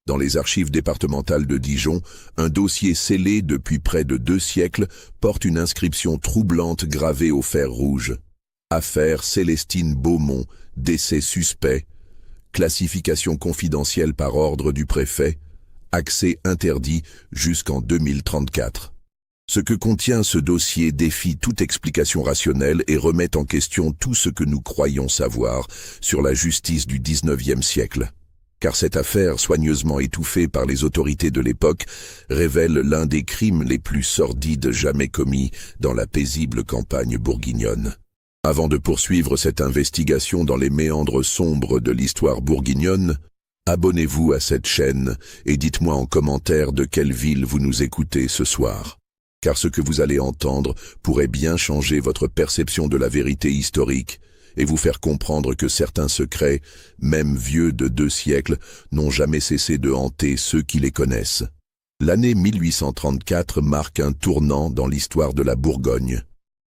Dans les archives départementales de Dijon, un dossier scellé depuis près de 2 siècles porte une inscription troublante gravée au fer rouge. Affaire Célestine Beaumont, décès suspect, classification confidentielle par ordre du préfet, accès interdit jusqu'en 2034. Ce que contient ce dossier défie toute explication rationnelle et remet en question tout ce que nous croyons savoir sur la justice du XIXe siècle. Car cette affaire, soigneusement étouffée par les autorités de l'époque, révèle l'un des crimes les plus sordides jamais commis dans la paisible campagne bourguignonne. Avant de poursuivre cette investigation dans les méandres sombres de l'histoire bourguignonne, abonnez-vous à cette chaîne et dites-moi en commentaire de quelle ville vous nous écoutez ce soir. Car ce que vous allez entendre pourrait bien changer votre perception de la vérité historique et vous faire comprendre que certains secrets, même vieux de 2 siècles, n'ont jamais cessé de hanter ceux qui les connaissent. L'année 1834 marque un tournant dans l'histoire de la Bourgogne.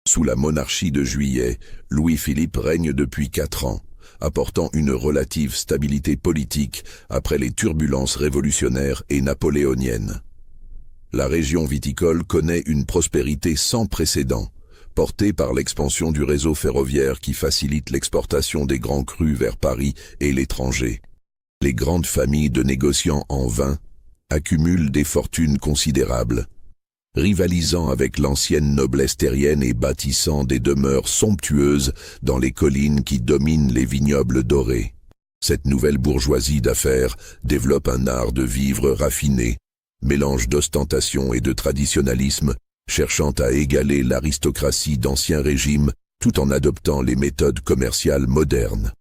Sous la monarchie de Juillet, Louis-Philippe règne depuis 4 ans, apportant une relative stabilité politique après les turbulences révolutionnaires et napoléoniennes. La région viticole connaît une prospérité sans précédent, portée par l'expansion du réseau ferroviaire qui facilite l'exportation des grands crus vers Paris et l'étranger. Les grandes familles de négociants en vin accumulent des fortunes considérables, rivalisant avec l'ancienne noblesse terrienne et bâtissant des demeures somptueuses dans les collines qui dominent les vignobles dorés. Cette nouvelle bourgeoisie d'affaires développe un art de vivre raffiné, mélange d'ostentation et de traditionnalisme, cherchant à égaler l'aristocratie d'Ancien Régime tout en adoptant les méthodes commerciales modernes.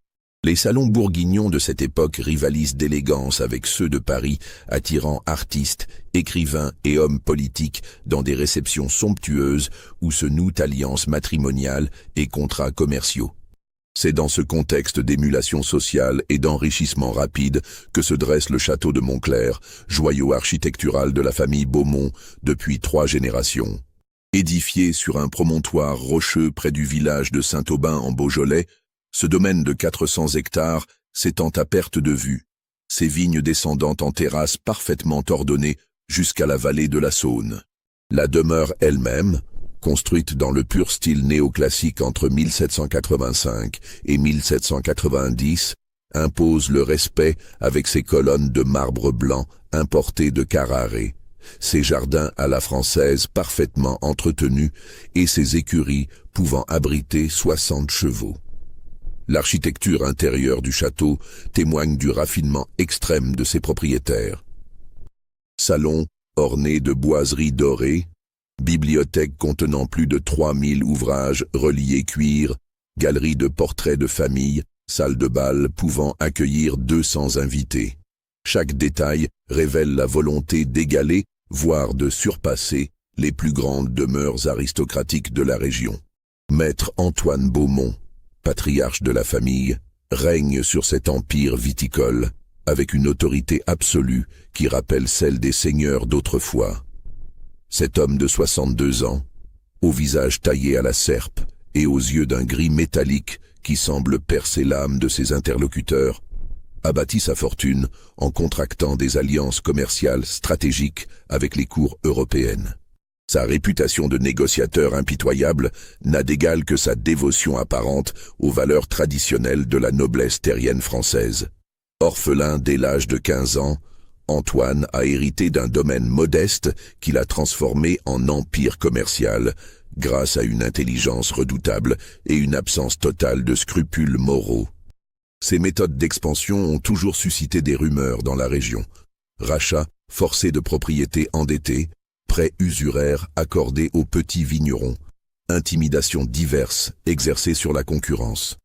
Les salons bourguignons de cette époque rivalisent d'élégance avec ceux de Paris, attirant artistes, écrivains et hommes politiques dans des réceptions somptueuses où se nouent alliances matrimoniales et contrats commerciaux. C'est dans ce contexte d'émulation sociale et d'enrichissement rapide que se dresse le château de Montclair, joyau architectural de la famille Beaumont depuis 3 générations. Édifié sur un promontoire rocheux près du village de Saint-Aubin en Beaujolais, ce domaine de 400 hectares s'étend à perte de vue, ses vignes descendant en terrasses parfaitement ordonnées jusqu'à la vallée de la Saône. La demeure elle-même, construite dans le pur style néoclassique entre 1785 et 1790, impose le respect avec ses colonnes de marbre blanc importées de Carrare, ses jardins à la française parfaitement entretenus et ses écuries pouvant abriter 60 chevaux. L'architecture intérieure du château témoigne du raffinement extrême de ses propriétaires. Salon orné de boiseries dorées, bibliothèque contenant plus de 3000 ouvrages reliés cuir, galerie de portraits de famille, salle de bal pouvant accueillir 200 invités. Chaque détail révèle la volonté d'égaler, voire de surpasser, les plus grandes demeures aristocratiques de la région. Maître Antoine Beaumont, patriarche de la famille, règne sur cet empire viticole, avec une autorité absolue qui rappelle celle des seigneurs d'autrefois. Cet homme de 62 ans, au visage taillé à la serpe et aux yeux d'un gris métallique qui semble percer l'âme de ses interlocuteurs, a bâti sa fortune en contractant des alliances commerciales stratégiques avec les cours européennes. Sa réputation de négociateur impitoyable n'a d'égal que sa dévotion apparente aux valeurs traditionnelles de la noblesse terrienne française. Orphelin dès l'âge de 15 ans, Antoine a hérité d'un domaine modeste qu'il a transformé en empire commercial, grâce à une intelligence redoutable et une absence totale de scrupules moraux. Ces méthodes d'expansion ont toujours suscité des rumeurs dans la région. Rachats forcés de propriétés endettées, prêts usuraires accordés aux petits vignerons, intimidations diverses exercées sur la concurrence.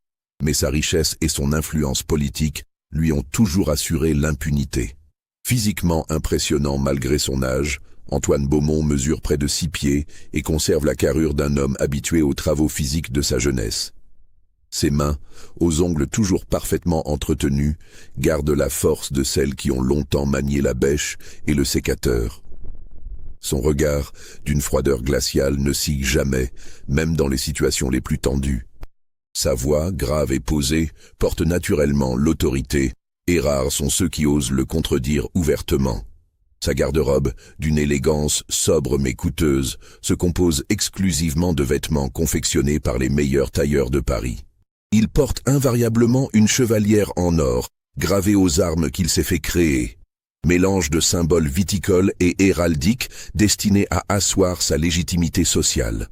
Mais sa richesse et son influence politique lui ont toujours assuré l'impunité. Physiquement impressionnant malgré son âge, Antoine Beaumont mesure près de 6 pieds et conserve la carrure d'un homme habitué aux travaux physiques de sa jeunesse. Ses mains, aux ongles toujours parfaitement entretenus, gardent la force de celles qui ont longtemps manié la bêche et le sécateur. Son regard, d'une froideur glaciale, ne signe jamais, même dans les situations les plus tendues. Sa voix, grave et posée, porte naturellement l'autorité Et rares sont ceux qui osent le contredire ouvertement. Sa garde-robe, d'une élégance sobre mais coûteuse, se compose exclusivement de vêtements confectionnés par les meilleurs tailleurs de Paris. Il porte invariablement une chevalière en or, gravée aux armes qu'il s'est fait créer. Mélange de symboles viticoles et héraldiques destinés à asseoir sa légitimité sociale.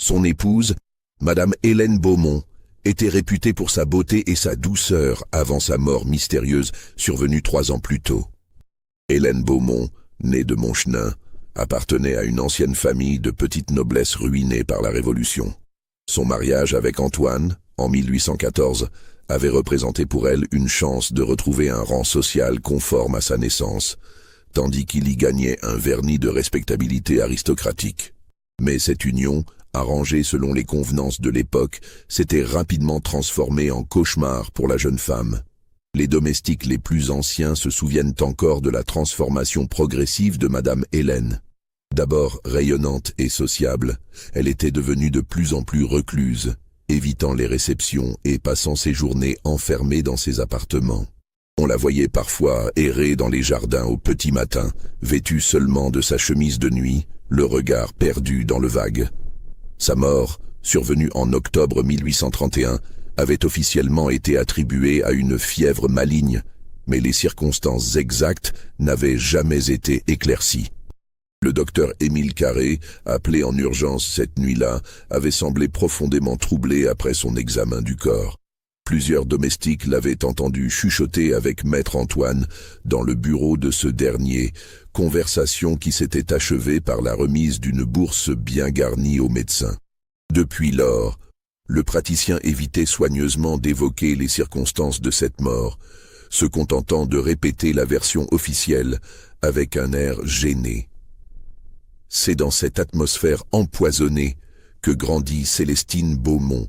Son épouse, Madame Hélène Beaumont, était réputée pour sa beauté et sa douceur avant sa mort mystérieuse survenue 3 ans plus tôt. Hélène Beaumont, née de Montchenin, appartenait à une ancienne famille de petite noblesse ruinée par la Révolution. Son mariage avec Antoine, en 1814, avait représenté pour elle une chance de retrouver un rang social conforme à sa naissance, tandis qu'il y gagnait un vernis de respectabilité aristocratique. Mais cette union, arrangée selon les convenances de l'époque, s'était rapidement transformée en cauchemar pour la jeune femme. Les domestiques les plus anciens se souviennent encore de la transformation progressive de Madame Hélène. D'abord rayonnante et sociable, elle était devenue de plus en plus recluse, évitant les réceptions et passant ses journées enfermée dans ses appartements. On la voyait parfois errer dans les jardins au petit matin, vêtue seulement de sa chemise de nuit, le regard perdu dans le vague. Sa mort, survenue en octobre 1831, avait officiellement été attribuée à une fièvre maligne, mais les circonstances exactes n'avaient jamais été éclaircies. Le docteur Émile Carré, appelé en urgence cette nuit-là, avait semblé profondément troublé après son examen du corps. Plusieurs domestiques l'avaient entendu chuchoter avec maître Antoine dans le bureau de ce dernier, conversation qui s'était achevée par la remise d'une bourse bien garnie au médecin. Depuis lors, le praticien évitait soigneusement d'évoquer les circonstances de cette mort, se contentant de répéter la version officielle avec un air gêné. C'est dans cette atmosphère empoisonnée que grandit Célestine Beaumont,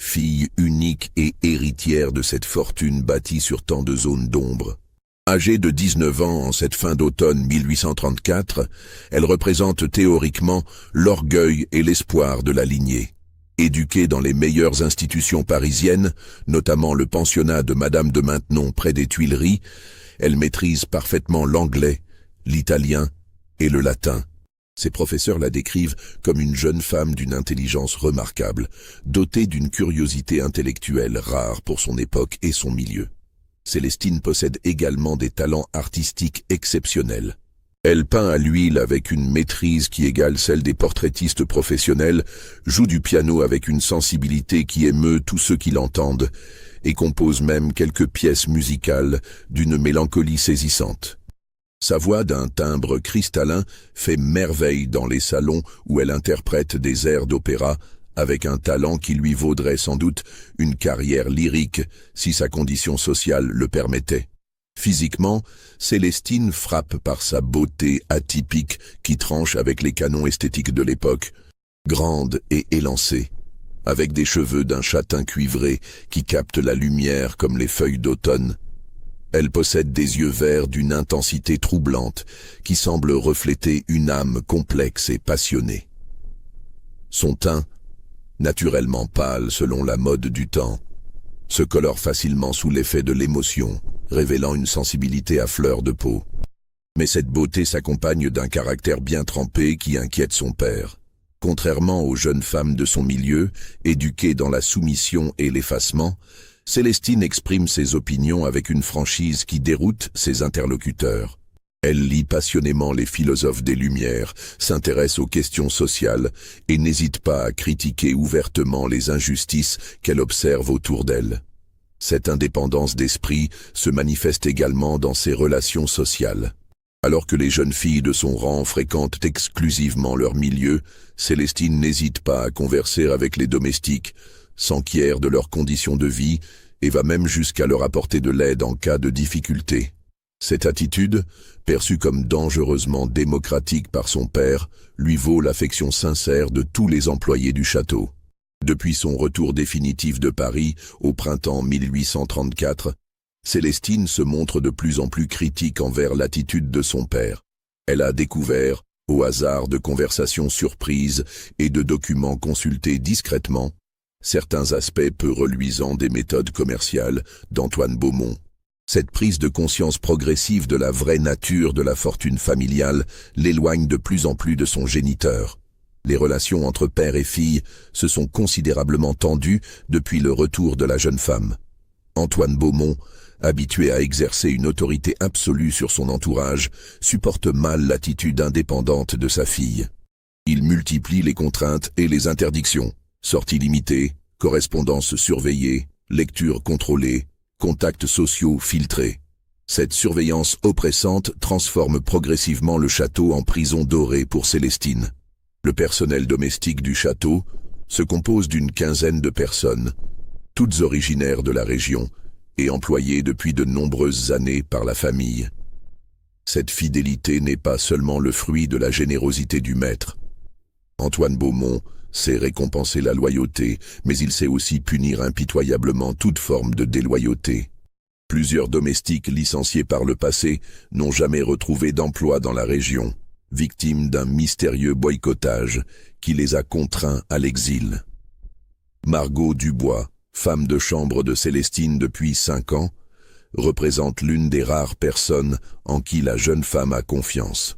fille unique et héritière de cette fortune bâtie sur tant de zones d'ombre. Âgée de 19 ans en cette fin d'automne 1834, elle représente théoriquement l'orgueil et l'espoir de la lignée. Éduquée dans les meilleures institutions parisiennes, notamment le pensionnat de Madame de Maintenon près des Tuileries, elle maîtrise parfaitement l'anglais, l'italien et le latin. Ses professeurs la décrivent comme une jeune femme d'une intelligence remarquable, dotée d'une curiosité intellectuelle rare pour son époque et son milieu. Célestine possède également des talents artistiques exceptionnels. Elle peint à l'huile avec une maîtrise qui égale celle des portraitistes professionnels, joue du piano avec une sensibilité qui émeut tous ceux qui l'entendent, et compose même quelques pièces musicales d'une mélancolie saisissante. Sa voix d'un timbre cristallin fait merveille dans les salons où elle interprète des airs d'opéra, avec un talent qui lui vaudrait sans doute une carrière lyrique si sa condition sociale le permettait. Physiquement, Célestine frappe par sa beauté atypique qui tranche avec les canons esthétiques de l'époque, grande et élancée, avec des cheveux d'un châtain cuivré qui captent la lumière comme les feuilles d'automne. Elle possède des yeux verts d'une intensité troublante qui semble refléter une âme complexe et passionnée. Son teint, naturellement pâle selon la mode du temps, se colore facilement sous l'effet de l'émotion, révélant une sensibilité à fleur de peau. Mais cette beauté s'accompagne d'un caractère bien trempé qui inquiète son père. Contrairement aux jeunes femmes de son milieu, éduquées dans la soumission et l'effacement, Célestine exprime ses opinions avec une franchise qui déroute ses interlocuteurs. Elle lit passionnément les philosophes des Lumières, s'intéresse aux questions sociales et n'hésite pas à critiquer ouvertement les injustices qu'elle observe autour d'elle. Cette indépendance d'esprit se manifeste également dans ses relations sociales. Alors que les jeunes filles de son rang fréquentent exclusivement leur milieu, Célestine n'hésite pas à converser avec les domestiques, s'enquiert de leurs conditions de vie et va même jusqu'à leur apporter de l'aide en cas de difficulté. Cette attitude, perçue comme dangereusement démocratique par son père, lui vaut l'affection sincère de tous les employés du château. Depuis son retour définitif de Paris, au printemps 1834, Célestine se montre de plus en plus critique envers l'attitude de son père. Elle a découvert, au hasard de conversations surprises et de documents consultés discrètement, certains aspects peu reluisants des méthodes commerciales d'Antoine Beaumont. Cette prise de conscience progressive de la vraie nature de la fortune familiale l'éloigne de plus en plus de son géniteur. Les relations entre père et fille se sont considérablement tendues depuis le retour de la jeune femme. Antoine Beaumont, habitué à exercer une autorité absolue sur son entourage, supporte mal l'attitude indépendante de sa fille. Il multiplie les contraintes et les interdictions, sorties limitées, correspondances surveillées, lectures contrôlées, contacts sociaux filtrés. Cette surveillance oppressante transforme progressivement le château en prison dorée pour Célestine. Le personnel domestique du château se compose d'une quinzaine de personnes, toutes originaires de la région et employées depuis de nombreuses années par la famille. Cette fidélité n'est pas seulement le fruit de la générosité du maître. Antoine Beaumont sait récompenser la loyauté, mais il sait aussi punir impitoyablement toute forme de déloyauté. Plusieurs domestiques licenciés par le passé n'ont jamais retrouvé d'emploi dans la région, victimes d'un mystérieux boycottage qui les a contraints à l'exil. Margot Dubois, femme de chambre de Célestine depuis 5 ans, représente l'une des rares personnes en qui la jeune femme a confiance.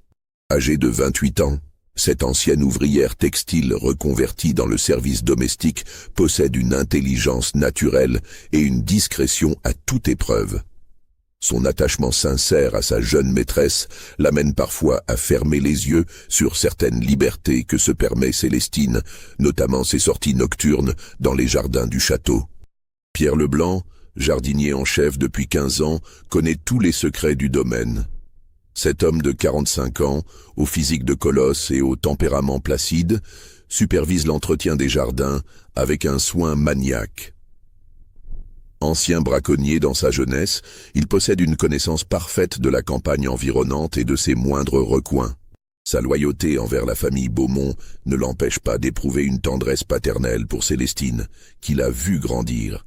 Âgée de 28 ans, cette ancienne ouvrière textile reconvertie dans le service domestique possède une intelligence naturelle et une discrétion à toute épreuve. Son attachement sincère à sa jeune maîtresse l'amène parfois à fermer les yeux sur certaines libertés que se permet Célestine, notamment ses sorties nocturnes dans les jardins du château. Pierre Leblanc, jardinier en chef depuis 15 ans, connaît tous les secrets du domaine. Cet homme de 45 ans, au physique de colosse et au tempérament placide, supervise l'entretien des jardins avec un soin maniaque. Ancien braconnier dans sa jeunesse, il possède une connaissance parfaite de la campagne environnante et de ses moindres recoins. Sa loyauté envers la famille Beaumont ne l'empêche pas d'éprouver une tendresse paternelle pour Célestine, qu'il a vue grandir.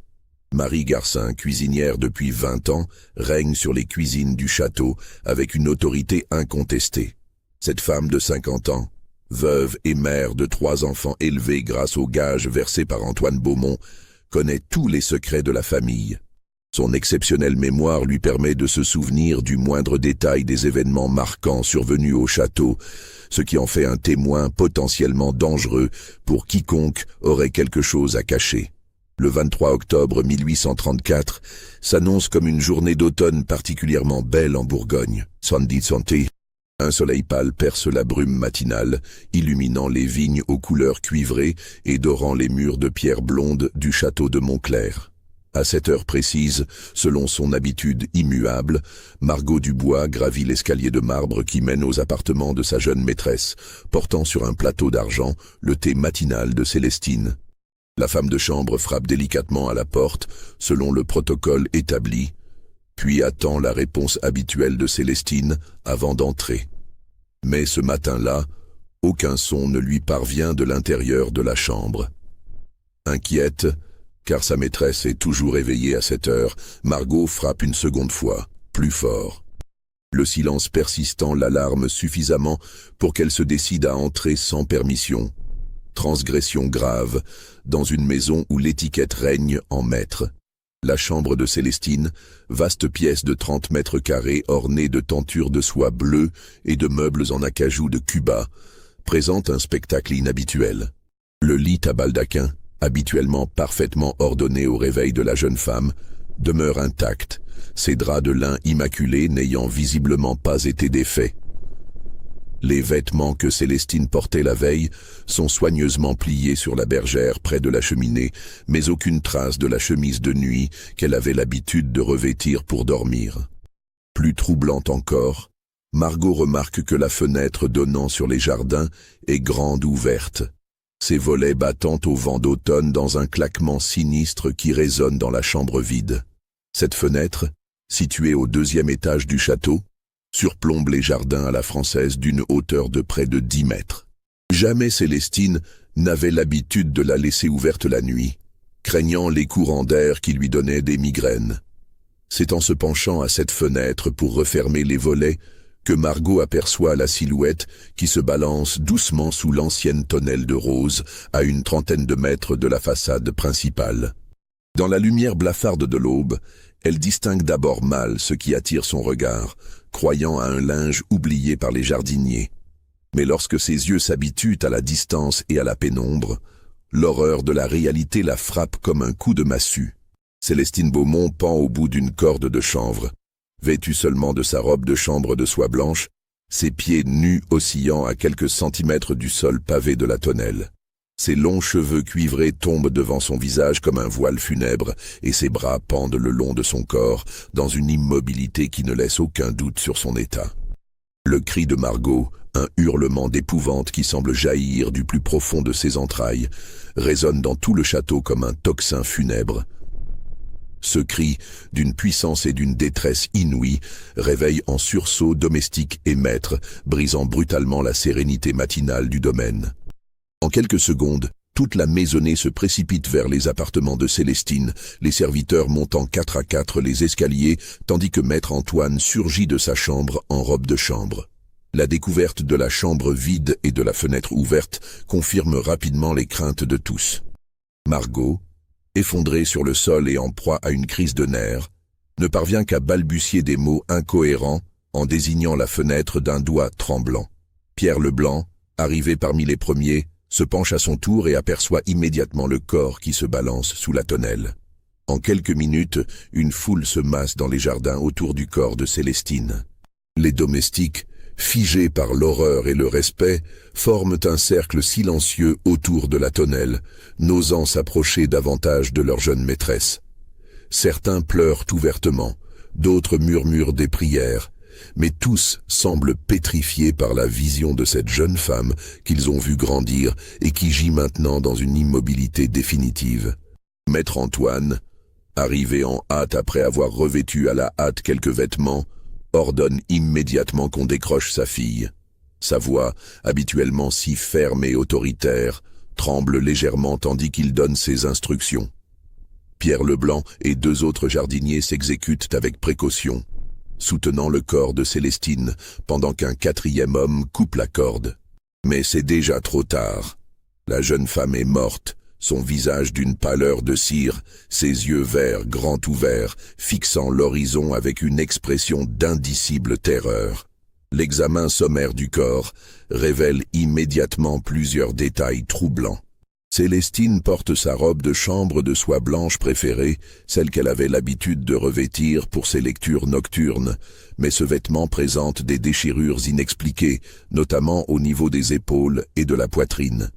Marie Garcin, cuisinière depuis 20 ans, règne sur les cuisines du château avec une autorité incontestée. Cette femme de 50 ans, veuve et mère de 3 enfants élevés grâce aux gages versés par Antoine Beaumont, connaît tous les secrets de la famille. Son exceptionnelle mémoire lui permet de se souvenir du moindre détail des événements marquants survenus au château, ce qui en fait un témoin potentiellement dangereux pour quiconque aurait quelque chose à cacher. Le 23 octobre 1834 s'annonce comme une journée d'automne particulièrement belle en Bourgogne. Un soleil pâle perce la brume matinale, illuminant les vignes aux couleurs cuivrées et dorant les murs de pierre blonde du château de Montclair. À cette heure précise, selon son habitude immuable, Margot Dubois gravit l'escalier de marbre qui mène aux appartements de sa jeune maîtresse, portant sur un plateau d'argent le thé matinal de Célestine. La femme de chambre frappe délicatement à la porte, selon le protocole établi, puis attend la réponse habituelle de Célestine avant d'entrer. Mais ce matin-là, aucun son ne lui parvient de l'intérieur de la chambre. Inquiète, car sa maîtresse est toujours éveillée à cette heure, Margot frappe une seconde fois, plus fort. Le silence persistant l'alarme suffisamment pour qu'elle se décide à entrer sans permission. Transgression grave, dans une maison où l'étiquette règne en maître. La chambre de Célestine, vaste pièce de 30 mètres carrés ornée de tentures de soie bleue et de meubles en acajou de Cuba, présente un spectacle inhabituel. Le lit à baldaquin, habituellement parfaitement ordonné au réveil de la jeune femme, demeure intact, ses draps de lin immaculés n'ayant visiblement pas été défaits. Les vêtements que Célestine portait la veille sont soigneusement pliés sur la bergère près de la cheminée, mais aucune trace de la chemise de nuit qu'elle avait l'habitude de revêtir pour dormir. Plus troublante encore, Margot remarque que la fenêtre donnant sur les jardins est grande ouverte, ses volets battant au vent d'automne dans un claquement sinistre qui résonne dans la chambre vide. Cette fenêtre, située au 2e étage du château, surplombe les jardins à la française d'une hauteur de près de 10 mètres. Jamais Célestine n'avait l'habitude de la laisser ouverte la nuit, craignant les courants d'air qui lui donnaient des migraines. C'est en se penchant à cette fenêtre pour refermer les volets que Margot aperçoit la silhouette qui se balance doucement sous l'ancienne tonnelle de rose à une 30aine de mètres de la façade principale. Dans la lumière blafarde de l'aube, elle distingue d'abord mal ce qui attire son regard, croyant à un linge oublié par les jardiniers. Mais lorsque ses yeux s'habituent à la distance et à la pénombre, l'horreur de la réalité la frappe comme un coup de massue. Célestine Beaumont pend au bout d'une corde de chanvre. Vêtue seulement de sa robe de chambre de soie blanche, ses pieds nus oscillant à quelques centimètres du sol pavé de la tonnelle. Ses longs cheveux cuivrés tombent devant son visage comme un voile funèbre, et ses bras pendent le long de son corps, dans une immobilité qui ne laisse aucun doute sur son état. Le cri de Margot, un hurlement d'épouvante qui semble jaillir du plus profond de ses entrailles, résonne dans tout le château comme un tocsin funèbre. Ce cri, d'une puissance et d'une détresse inouïes, réveille en sursaut domestiques et maîtres, brisant brutalement la sérénité matinale du domaine. En quelques secondes, toute la maisonnée se précipite vers les appartements de Célestine, les serviteurs montant 4 à 4 les escaliers, tandis que maître Antoine surgit de sa chambre en robe de chambre. La découverte de la chambre vide et de la fenêtre ouverte confirme rapidement les craintes de tous. Margot, effondrée sur le sol et en proie à une crise de nerfs, ne parvient qu'à balbutier des mots incohérents en désignant la fenêtre d'un doigt tremblant. Pierre Leblanc, arrivé parmi les premiers, se penche à son tour et aperçoit immédiatement le corps qui se balance sous la tonnelle. En quelques minutes, une foule se masse dans les jardins autour du corps de Célestine. Les domestiques, figés par l'horreur et le respect, forment un cercle silencieux autour de la tonnelle, n'osant s'approcher davantage de leur jeune maîtresse. Certains pleurent ouvertement, d'autres murmurent des prières, mais tous semblent pétrifiés par la vision de cette jeune femme qu'ils ont vue grandir et qui gît maintenant dans une immobilité définitive. Maître Antoine, arrivé en hâte après avoir revêtu à la hâte quelques vêtements, ordonne immédiatement qu'on décroche sa fille. Sa voix, habituellement si ferme et autoritaire, tremble légèrement tandis qu'il donne ses instructions. Pierre Leblanc et 2 autres jardiniers s'exécutent avec précaution, soutenant le corps de Célestine pendant qu'un 4e homme coupe la corde. Mais c'est déjà trop tard. La jeune femme est morte, son visage d'une pâleur de cire, ses yeux verts grands ouverts, fixant l'horizon avec une expression d'indicible terreur. L'examen sommaire du corps révèle immédiatement plusieurs détails troublants. Célestine porte sa robe de chambre de soie blanche préférée, celle qu'elle avait l'habitude de revêtir pour ses lectures nocturnes, mais ce vêtement présente des déchirures inexpliquées, notamment au niveau des épaules et de la poitrine.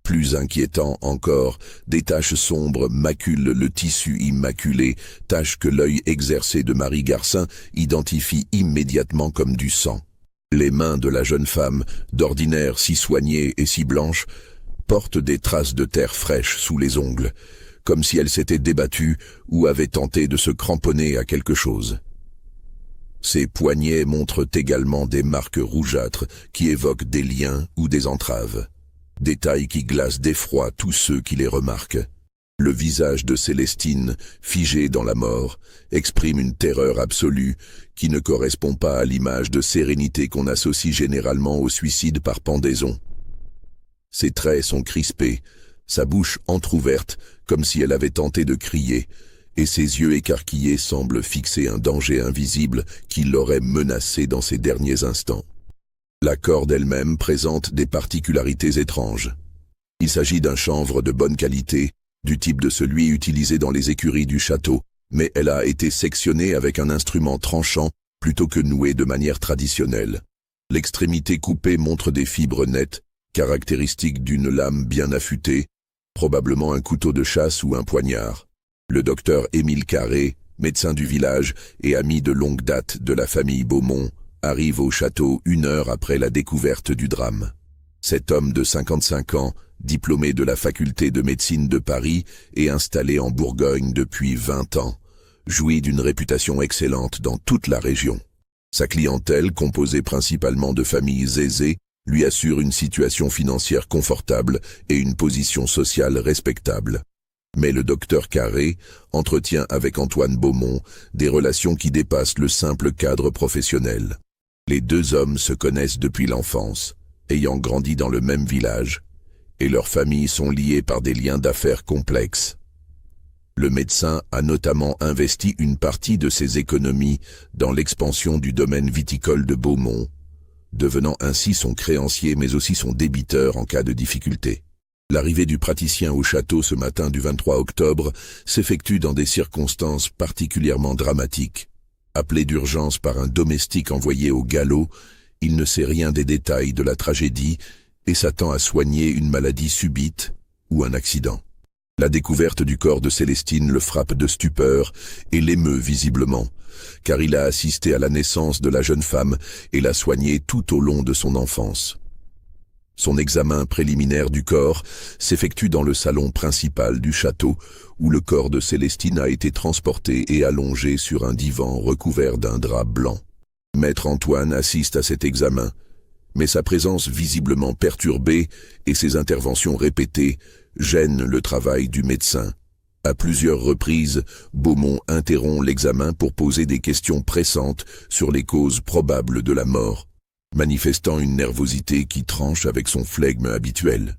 Plus inquiétant encore, des taches sombres maculent le tissu immaculé, taches que l'œil exercé de Marie Garcin identifie immédiatement comme du sang. Les mains de la jeune femme, d'ordinaire si soignées et si blanches, portent des traces de terre fraîche sous les ongles, comme si elle s'était débattue ou avait tenté de se cramponner à quelque chose. Ses poignets montrent également des marques rougeâtres qui évoquent des liens ou des entraves. Détails qui glacent d'effroi tous ceux qui les remarquent. Le visage de Célestine, figé dans la mort, exprime une terreur absolue qui ne correspond pas à l'image de sérénité qu'on associe généralement au suicide par pendaison. Ses traits sont crispés, sa bouche entr'ouverte comme si elle avait tenté de crier, et ses yeux écarquillés semblent fixer un danger invisible qui l'aurait menacée dans ses derniers instants. La corde elle-même présente des particularités étranges. Il s'agit d'un chanvre de bonne qualité, du type de celui utilisé dans les écuries du château, mais elle a été sectionnée avec un instrument tranchant plutôt que nouée de manière traditionnelle. L'extrémité coupée montre des fibres nettes, caractéristiques d'une lame bien affûtée, probablement un couteau de chasse ou un poignard. Le docteur Émile Carré, médecin du village et ami de longue date de la famille Beaumont, arrive au château 1 heure après la découverte du drame. Cet homme de 55 ans, diplômé de la faculté de médecine de Paris et installé en Bourgogne depuis 20 ans, jouit d'une réputation excellente dans toute la région. Sa clientèle, composée principalement de familles aisées, lui assure une situation financière confortable et une position sociale respectable. Mais le docteur Carré entretient avec Antoine Beaumont des relations qui dépassent le simple cadre professionnel. Les 2 hommes se connaissent depuis l'enfance, ayant grandi dans le même village, et leurs familles sont liées par des liens d'affaires complexes. Le médecin a notamment investi une partie de ses économies dans l'expansion du domaine viticole de Beaumont, devenant ainsi son créancier mais aussi son débiteur en cas de difficulté. L'arrivée du praticien au château ce matin du 23 octobre s'effectue dans des circonstances particulièrement dramatiques. Appelé d'urgence par un domestique envoyé au galop, il ne sait rien des détails de la tragédie et s'attend à soigner une maladie subite ou un accident. La découverte du corps de Célestine le frappe de stupeur et l'émeut visiblement, car il a assisté à la naissance de la jeune femme et l'a soignée tout au long de son enfance. Son examen préliminaire du corps s'effectue dans le salon principal du château, où le corps de Célestine a été transporté et allongé sur un divan recouvert d'un drap blanc. Maître Antoine assiste à cet examen, mais sa présence visiblement perturbée et ses interventions répétées gênent le travail du médecin. À plusieurs reprises, Beaumont interrompt l'examen pour poser des questions pressantes sur les causes probables de la mort, manifestant une nervosité qui tranche avec son flegme habituel.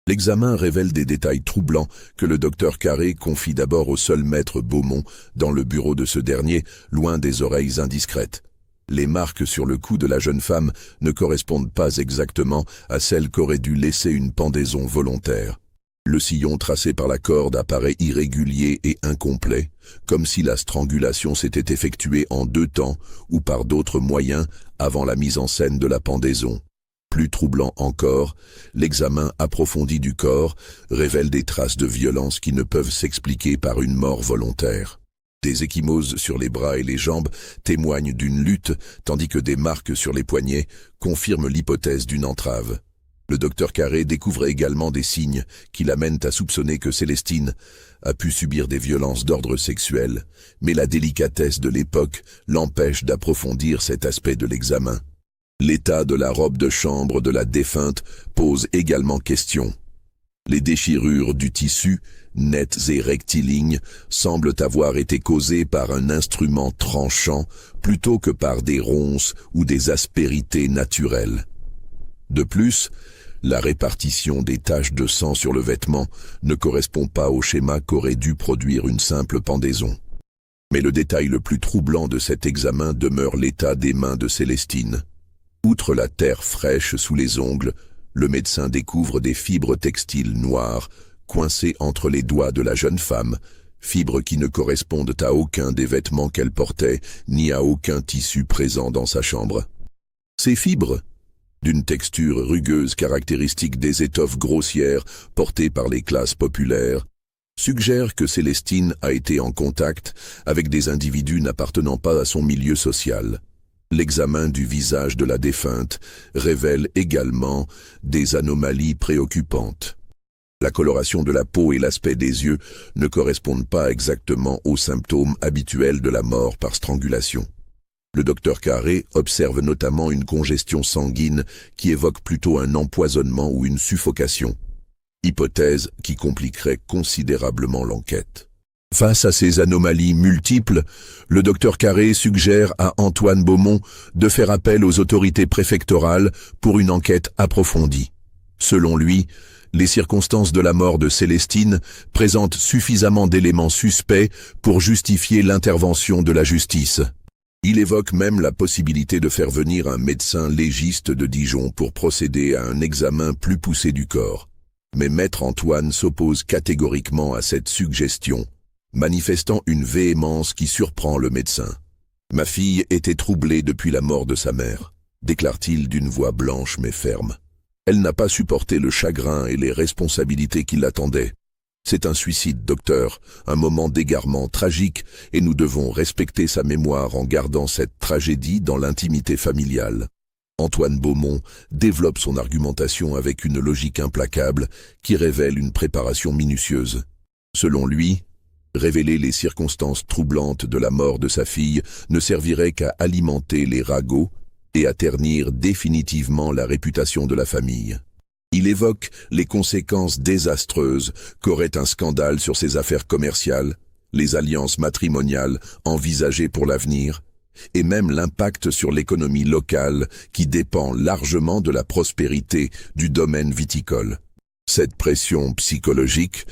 L'examen révèle des détails troublants que le docteur Carré confie d'abord au seul maître Beaumont dans le bureau de ce dernier, loin des oreilles indiscrètes. Les marques sur le cou de la jeune femme ne correspondent pas exactement à celles qu'aurait dû laisser une pendaison volontaire. Le sillon tracé par la corde apparaît irrégulier et incomplet, comme si la strangulation s'était effectuée en 2 temps ou par d'autres moyens avant la mise en scène de la pendaison. Plus troublant encore, l'examen approfondi du corps révèle des traces de violence qui ne peuvent s'expliquer par une mort volontaire. Des ecchymoses sur les bras et les jambes témoignent d'une lutte, tandis que des marques sur les poignets confirment l'hypothèse d'une entrave. Le docteur Carré découvre également des signes qui l'amènent à soupçonner que Célestine a pu subir des violences d'ordre sexuel, mais la délicatesse de l'époque l'empêche d'approfondir cet aspect de l'examen. L'état de la robe de chambre de la défunte pose également question. Les déchirures du tissu, nettes et rectilignes, semblent avoir été causées par un instrument tranchant plutôt que par des ronces ou des aspérités naturelles. De plus, la répartition des taches de sang sur le vêtement ne correspond pas au schéma qu'aurait dû produire une simple pendaison. Mais le détail le plus troublant de cet examen demeure l'état des mains de Célestine. Outre la terre fraîche sous les ongles, le médecin découvre des fibres textiles noires coincées entre les doigts de la jeune femme, fibres qui ne correspondent à aucun des vêtements qu'elle portait ni à aucun tissu présent dans sa chambre. Ces fibres, d'une texture rugueuse caractéristique des étoffes grossières portées par les classes populaires, suggèrent que Célestine a été en contact avec des individus n'appartenant pas à son milieu social. L'examen du visage de la défunte révèle également des anomalies préoccupantes. La coloration de la peau et l'aspect des yeux ne correspondent pas exactement aux symptômes habituels de la mort par strangulation. Le docteur Carré observe notamment une congestion sanguine qui évoque plutôt un empoisonnement ou une suffocation, hypothèse qui compliquerait considérablement l'enquête. Face à ces anomalies multiples, le docteur Carré suggère à Antoine Beaumont de faire appel aux autorités préfectorales pour une enquête approfondie. Selon lui, les circonstances de la mort de Célestine présentent suffisamment d'éléments suspects pour justifier l'intervention de la justice. Il évoque même la possibilité de faire venir un médecin légiste de Dijon pour procéder à un examen plus poussé du corps. Mais Maître Antoine s'oppose catégoriquement à cette suggestion, manifestant une véhémence qui surprend le médecin. « Ma fille était troublée depuis la mort de sa mère », déclare-t-il d'une voix blanche mais ferme. « Elle n'a pas supporté le chagrin et les responsabilités qui l'attendaient. C'est un suicide, docteur, un moment d'égarement tragique, et nous devons respecter sa mémoire en gardant cette tragédie dans l'intimité familiale. » Antoine Beaumont développe son argumentation avec une logique implacable qui révèle une préparation minutieuse. Selon lui, révéler les circonstances troublantes de la mort de sa fille ne servirait qu'à alimenter les ragots et à ternir définitivement la réputation de la famille. Il évoque les conséquences désastreuses qu'aurait un scandale sur ses affaires commerciales, les alliances matrimoniales envisagées pour l'avenir, et même l'impact sur l'économie locale qui dépend largement de la prospérité du domaine viticole. Cette pression psychologique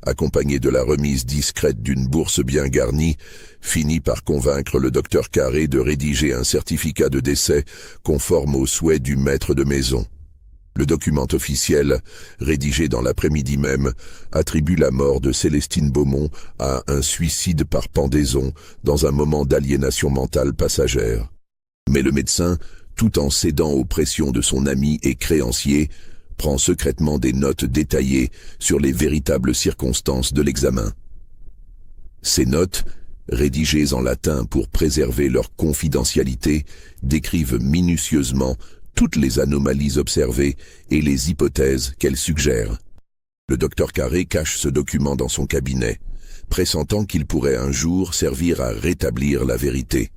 accompagné de la remise discrète d'une bourse bien garnie, finit par convaincre le docteur Carré de rédiger un certificat de décès conforme aux souhaits du maître de maison. Le document officiel, rédigé dans l'après-midi même, attribue la mort de Célestine Beaumont à un suicide par pendaison dans un moment d'aliénation mentale passagère. Mais le médecin, tout en cédant aux pressions de son ami et créancier, prend secrètement des notes détaillées sur les véritables circonstances de l'examen. Ces notes, rédigées en latin pour préserver leur confidentialité, décrivent minutieusement toutes les anomalies observées et les hypothèses qu'elles suggèrent. Le docteur Carré cache ce document dans son cabinet, pressentant qu'il pourrait un jour servir à rétablir la vérité.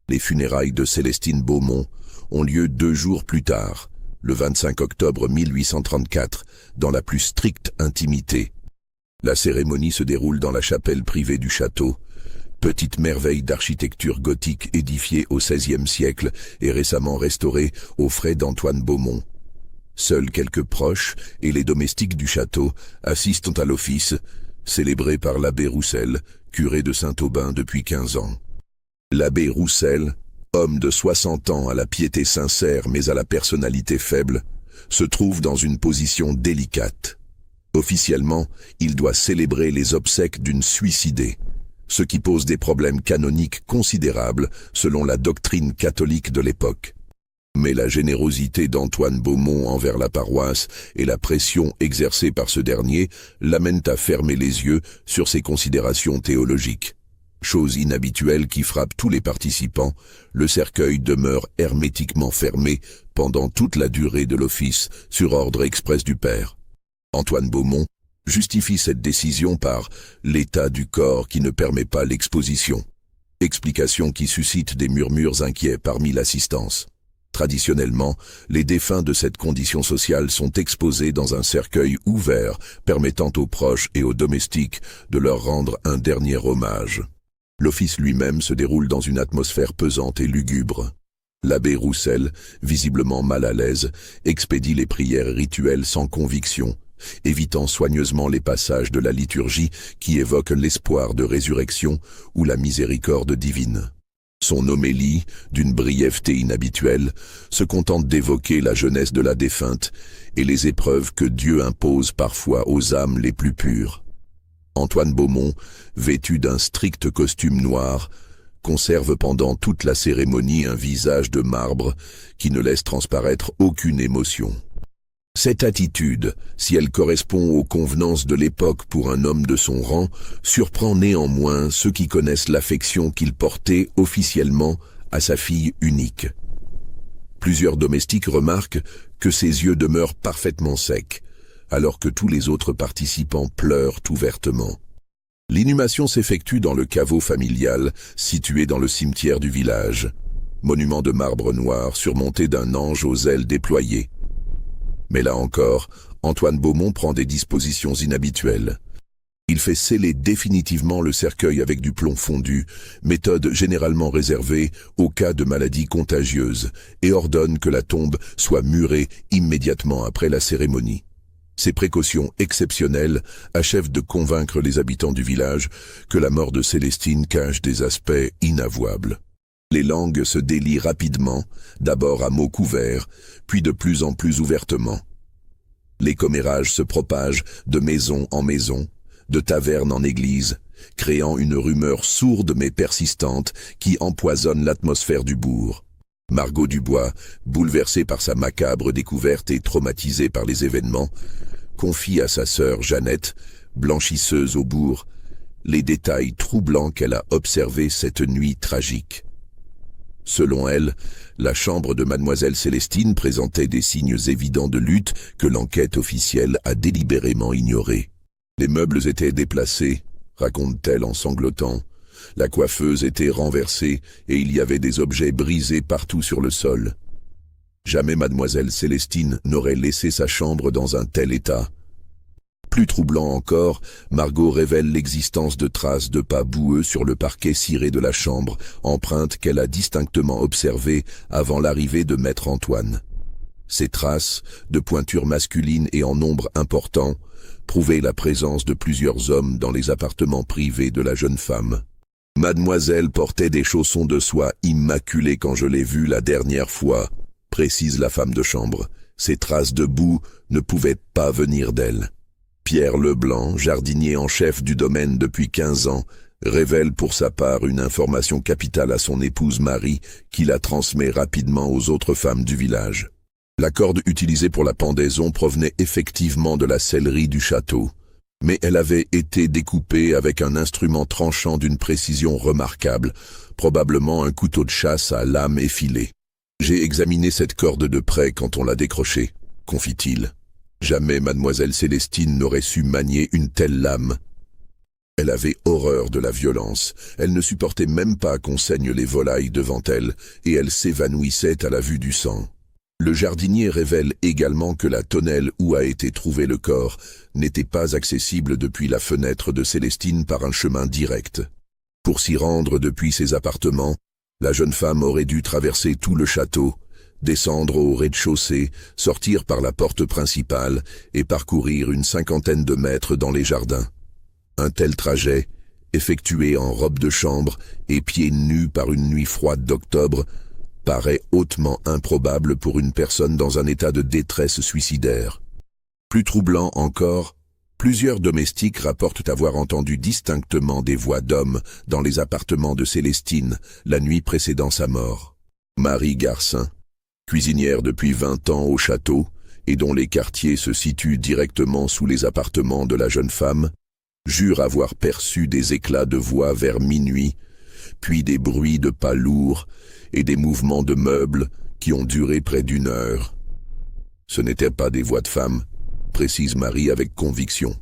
Les funérailles de Célestine Beaumont ont lieu 2 jours plus tard, le 25 octobre 1834, dans la plus stricte intimité. La cérémonie se déroule dans la chapelle privée du château, petite merveille d'architecture gothique édifiée au XVIe siècle et récemment restaurée aux frais d'Antoine Beaumont. Seuls quelques proches et les domestiques du château assistent à l'office, célébré par l'abbé Roussel, curé de Saint-Aubin depuis 15 ans. L'abbé Roussel, homme de 60 ans à la piété sincère mais à la personnalité faible, se trouve dans une position délicate. Officiellement, il doit célébrer les obsèques d'une suicidée, ce qui pose des problèmes canoniques considérables selon la doctrine catholique de l'époque. Mais la générosité d'Antoine Beaumont envers la paroisse et la pression exercée par ce dernier l'amènent à fermer les yeux sur ses considérations théologiques. Chose inhabituelle qui frappe tous les participants, le cercueil demeure hermétiquement fermé pendant toute la durée de l'office sur ordre express du père. Antoine Beaumont justifie cette décision par l'état du corps qui ne permet pas l'exposition. Explication qui suscite des murmures inquiets parmi l'assistance. Traditionnellement, les défunts de cette condition sociale sont exposés dans un cercueil ouvert permettant aux proches et aux domestiques de leur rendre un dernier hommage. L'office lui-même se déroule dans une atmosphère pesante et lugubre. L'abbé Roussel, visiblement mal à l'aise, expédie les prières rituelles sans conviction, évitant soigneusement les passages de la liturgie qui évoquent l'espoir de résurrection ou la miséricorde divine. Son homélie, d'une brièveté inhabituelle, se contente d'évoquer la jeunesse de la défunte et les épreuves que Dieu impose parfois aux âmes les plus pures. Antoine Beaumont, vêtu d'un strict costume noir, conserve pendant toute la cérémonie un visage de marbre qui ne laisse transparaître aucune émotion. Cette attitude, si elle correspond aux convenances de l'époque pour un homme de son rang, surprend néanmoins ceux qui connaissent l'affection qu'il portait officiellement à sa fille unique. Plusieurs domestiques remarquent que ses yeux demeurent parfaitement secs, alors que tous les autres participants pleurent ouvertement. L'inhumation s'effectue dans le caveau familial, situé dans le cimetière du village. Monument de marbre noir surmonté d'un ange aux ailes déployées. Mais là encore, Antoine Beaumont prend des dispositions inhabituelles. Il fait sceller définitivement le cercueil avec du plomb fondu, méthode généralement réservée aux cas de maladies contagieuses, et ordonne que la tombe soit murée immédiatement après la cérémonie. Ces précautions exceptionnelles achèvent de convaincre les habitants du village que la mort de Célestine cache des aspects inavouables. Les langues se délient rapidement, d'abord à mots couverts, puis de plus en plus ouvertement. Les commérages se propagent de maison en maison, de taverne en église, créant une rumeur sourde mais persistante qui empoisonne l'atmosphère du bourg. Margot Dubois, bouleversée par sa macabre découverte et traumatisée par les événements, confie à sa sœur Jeannette, blanchisseuse au bourg, les détails troublants qu'elle a observés cette nuit tragique. Selon elle, la chambre de mademoiselle Célestine présentait des signes évidents de lutte que l'enquête officielle a délibérément ignorés. Les meubles étaient déplacés, raconte-t-elle en sanglotant. La coiffeuse était renversée et il y avait des objets brisés partout sur le sol. Jamais mademoiselle Célestine n'aurait laissé sa chambre dans un tel état. Plus troublant encore, Margot révèle l'existence de traces de pas boueux sur le parquet ciré de la chambre, empreintes qu'elle a distinctement observées avant l'arrivée de maître Antoine. Ces traces, de pointure masculine et en nombre important, prouvaient la présence de plusieurs hommes dans les appartements privés de la jeune femme. Mademoiselle portait des chaussons de soie immaculés quand je l'ai vue la dernière fois, précise la femme de chambre. Ces traces de boue ne pouvaient pas venir d'elle. Pierre Leblanc, jardinier en chef du domaine depuis 15 ans, révèle pour sa part une information capitale à son épouse Marie, qui la transmet rapidement aux autres femmes du village. La corde utilisée pour la pendaison provenait effectivement de la sellerie du château, mais elle avait été découpée avec un instrument tranchant d'une précision remarquable, probablement un couteau de chasse à lame effilée. J'ai examiné cette corde de près quand on l'a décrochée, confie-t-il. Jamais mademoiselle Célestine n'aurait su manier une telle lame. Elle avait horreur de la violence, elle ne supportait même pas qu'on saigne les volailles devant elle, et elle s'évanouissait à la vue du sang. Le jardinier révèle également que la tonnelle où a été trouvé le corps n'était pas accessible depuis la fenêtre de Célestine par un chemin direct. Pour s'y rendre depuis ses appartements, la jeune femme aurait dû traverser tout le château, descendre au rez-de-chaussée, sortir par la porte principale et parcourir une 50aine de mètres dans les jardins. Un tel trajet, effectué en robe de chambre et pieds nus par une nuit froide d'octobre, paraît hautement improbable pour une personne dans un état de détresse suicidaire. Plus troublant encore, plusieurs domestiques rapportent avoir entendu distinctement des voix d'hommes dans les appartements de Célestine la nuit précédant sa mort. Marie Garcin, cuisinière depuis 20 ans au château et dont les quartiers se situent directement sous les appartements de la jeune femme, jure avoir perçu des éclats de voix vers minuit, puis des bruits de pas lourds et des mouvements de meubles qui ont duré près d'1 heure. Ce n'étaient pas des voix de femmes, précise Marie avec conviction.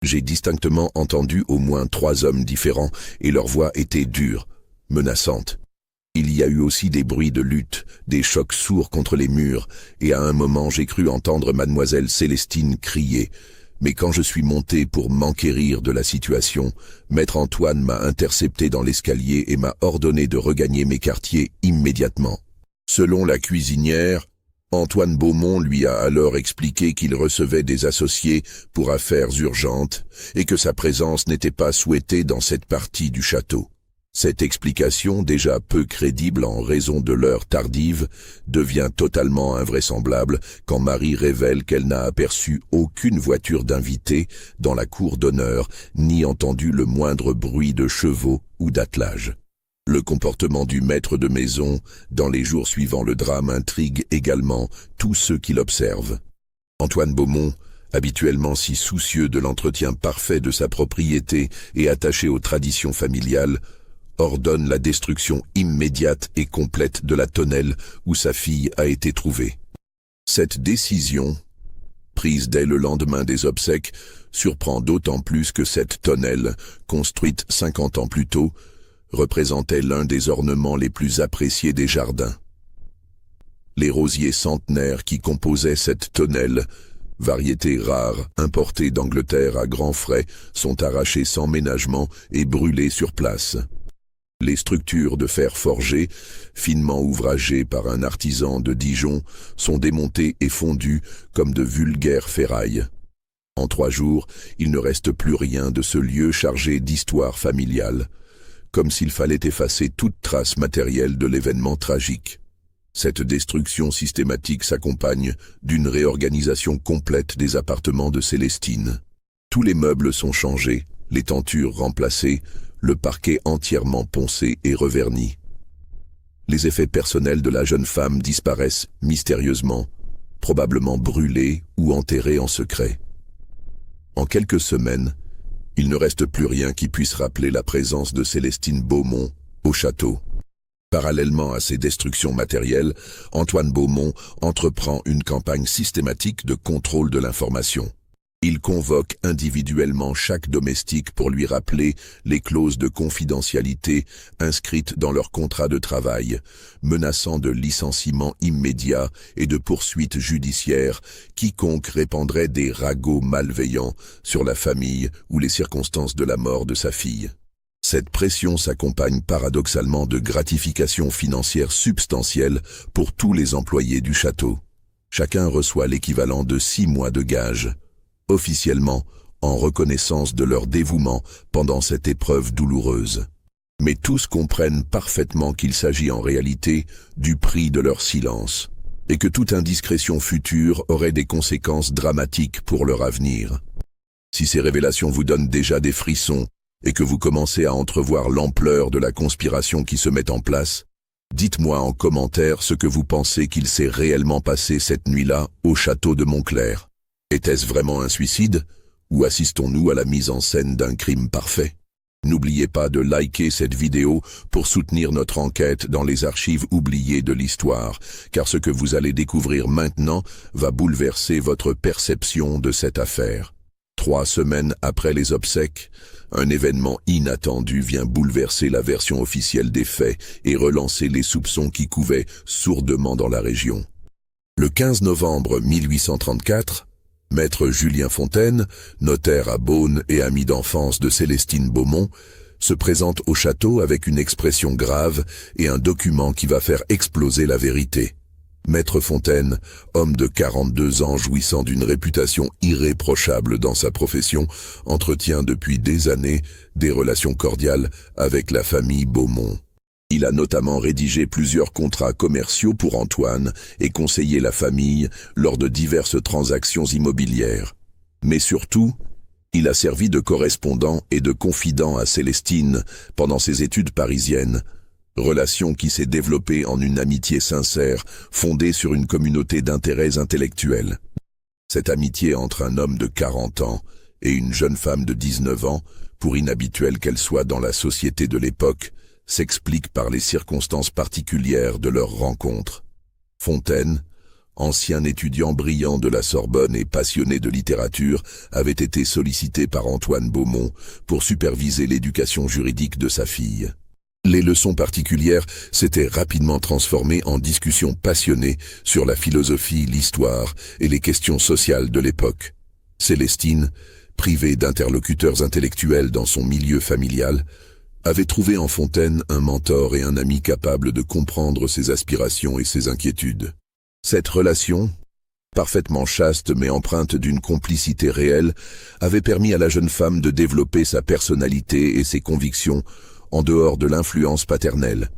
J'ai distinctement entendu au moins 3 hommes différents et leurs voix étaient dures, menaçantes. Il y a eu aussi des bruits de lutte, des chocs sourds contre les murs, et à un moment j'ai cru entendre mademoiselle Célestine crier. Mais quand je suis monté pour m'enquérir de la situation, maître Antoine m'a intercepté dans l'escalier et m'a ordonné de regagner mes quartiers immédiatement. Selon la cuisinière, Antoine Beaumont lui a alors expliqué qu'il recevait des associés pour affaires urgentes et que sa présence n'était pas souhaitée dans cette partie du château. Cette explication, déjà peu crédible en raison de l'heure tardive, devient totalement invraisemblable quand Marie révèle qu'elle n'a aperçu aucune voiture d'invités dans la cour d'honneur, ni entendu le moindre bruit de chevaux ou d'attelage. Le comportement du maître de maison dans les jours suivant le drame intrigue également tous ceux qui l'observent. Antoine Beaumont, habituellement si soucieux de l'entretien parfait de sa propriété et attaché aux traditions familiales, ordonne la destruction immédiate et complète de la tonnelle où sa fille a été trouvée. Cette décision, prise dès le lendemain des obsèques, surprend d'autant plus que cette tonnelle, construite 50 ans plus tôt, représentait l'un des ornements les plus appréciés des jardins. Les rosiers centenaires qui composaient cette tonnelle, variété rare importée d'Angleterre à grands frais, sont arrachés sans ménagement et brûlés sur place. Les structures de fer forgé, finement ouvragées par un artisan de Dijon, sont démontées et fondues comme de vulgaires ferrailles. En 3 jours, il ne reste plus rien de ce lieu chargé d'histoire familiale, comme s'il fallait effacer toute trace matérielle de l'événement tragique. Cette destruction systématique s'accompagne d'une réorganisation complète des appartements de Célestine. Tous les meubles sont changés, les tentures remplacées, le parquet entièrement poncé et reverni. Les effets personnels de la jeune femme disparaissent mystérieusement, probablement brûlés ou enterrés en secret. En quelques semaines, il ne reste plus rien qui puisse rappeler la présence de Célestine Beaumont au château. Parallèlement à ces destructions matérielles, Antoine Beaumont entreprend une campagne systématique de contrôle de l'information. Il convoque individuellement chaque domestique pour lui rappeler les clauses de confidentialité inscrites dans leur contrat de travail, menaçant de licenciement immédiat et de poursuites judiciaires quiconque répandrait des ragots malveillants sur la famille ou les circonstances de la mort de sa fille. Cette pression s'accompagne paradoxalement de gratifications financières substantielles pour tous les employés du château. Chacun reçoit l'équivalent de 6 mois de gage, officiellement en reconnaissance de leur dévouement pendant cette épreuve douloureuse. Mais tous comprennent parfaitement qu'il s'agit en réalité du prix de leur silence, et que toute indiscrétion future aurait des conséquences dramatiques pour leur avenir. Si ces révélations vous donnent déjà des frissons, et que vous commencez à entrevoir l'ampleur de la conspiration qui se met en place, dites-moi en commentaire ce que vous pensez qu'il s'est réellement passé cette nuit-là au château de Montclair. Était-ce vraiment un suicide, ou assistons-nous à la mise en scène d'un crime parfait? N'oubliez pas de liker cette vidéo pour soutenir notre enquête dans les archives oubliées de l'histoire, car ce que vous allez découvrir maintenant va bouleverser votre perception de cette affaire. 3 semaines après les obsèques, un événement inattendu vient bouleverser la version officielle des faits et relancer les soupçons qui couvaient sourdement dans la région. Le 15 novembre 1834, Maître Julien Fontaine, notaire à Beaune et ami d'enfance de Célestine Beaumont, se présente au château avec une expression grave et un document qui va faire exploser la vérité. Maître Fontaine, homme de 42 ans jouissant d'une réputation irréprochable dans sa profession, entretient depuis des années des relations cordiales avec la famille Beaumont. Il a notamment rédigé plusieurs contrats commerciaux pour Antoine et conseillé la famille lors de diverses transactions immobilières. Mais surtout, il a servi de correspondant et de confident à Célestine pendant ses études parisiennes, relation qui s'est développée en une amitié sincère, fondée sur une communauté d'intérêts intellectuels. Cette amitié entre un homme de 40 ans et une jeune femme de 19 ans, pour inhabituelle qu'elle soit dans la société de l'époque, s'explique par les circonstances particulières de leur rencontre. Fontaine, ancien étudiant brillant de la Sorbonne et passionné de littérature, avait été sollicité par Antoine Beaumont pour superviser l'éducation juridique de sa fille. Les leçons particulières s'étaient rapidement transformées en discussions passionnées sur la philosophie, l'histoire et les questions sociales de l'époque. Célestine, privée d'interlocuteurs intellectuels dans son milieu familial, avait trouvé en Fontaine un mentor et un ami capable de comprendre ses aspirations et ses inquiétudes. Cette relation, parfaitement chaste mais empreinte d'une complicité réelle, avait permis à la jeune femme de développer sa personnalité et ses convictions en dehors de l'influence paternelle.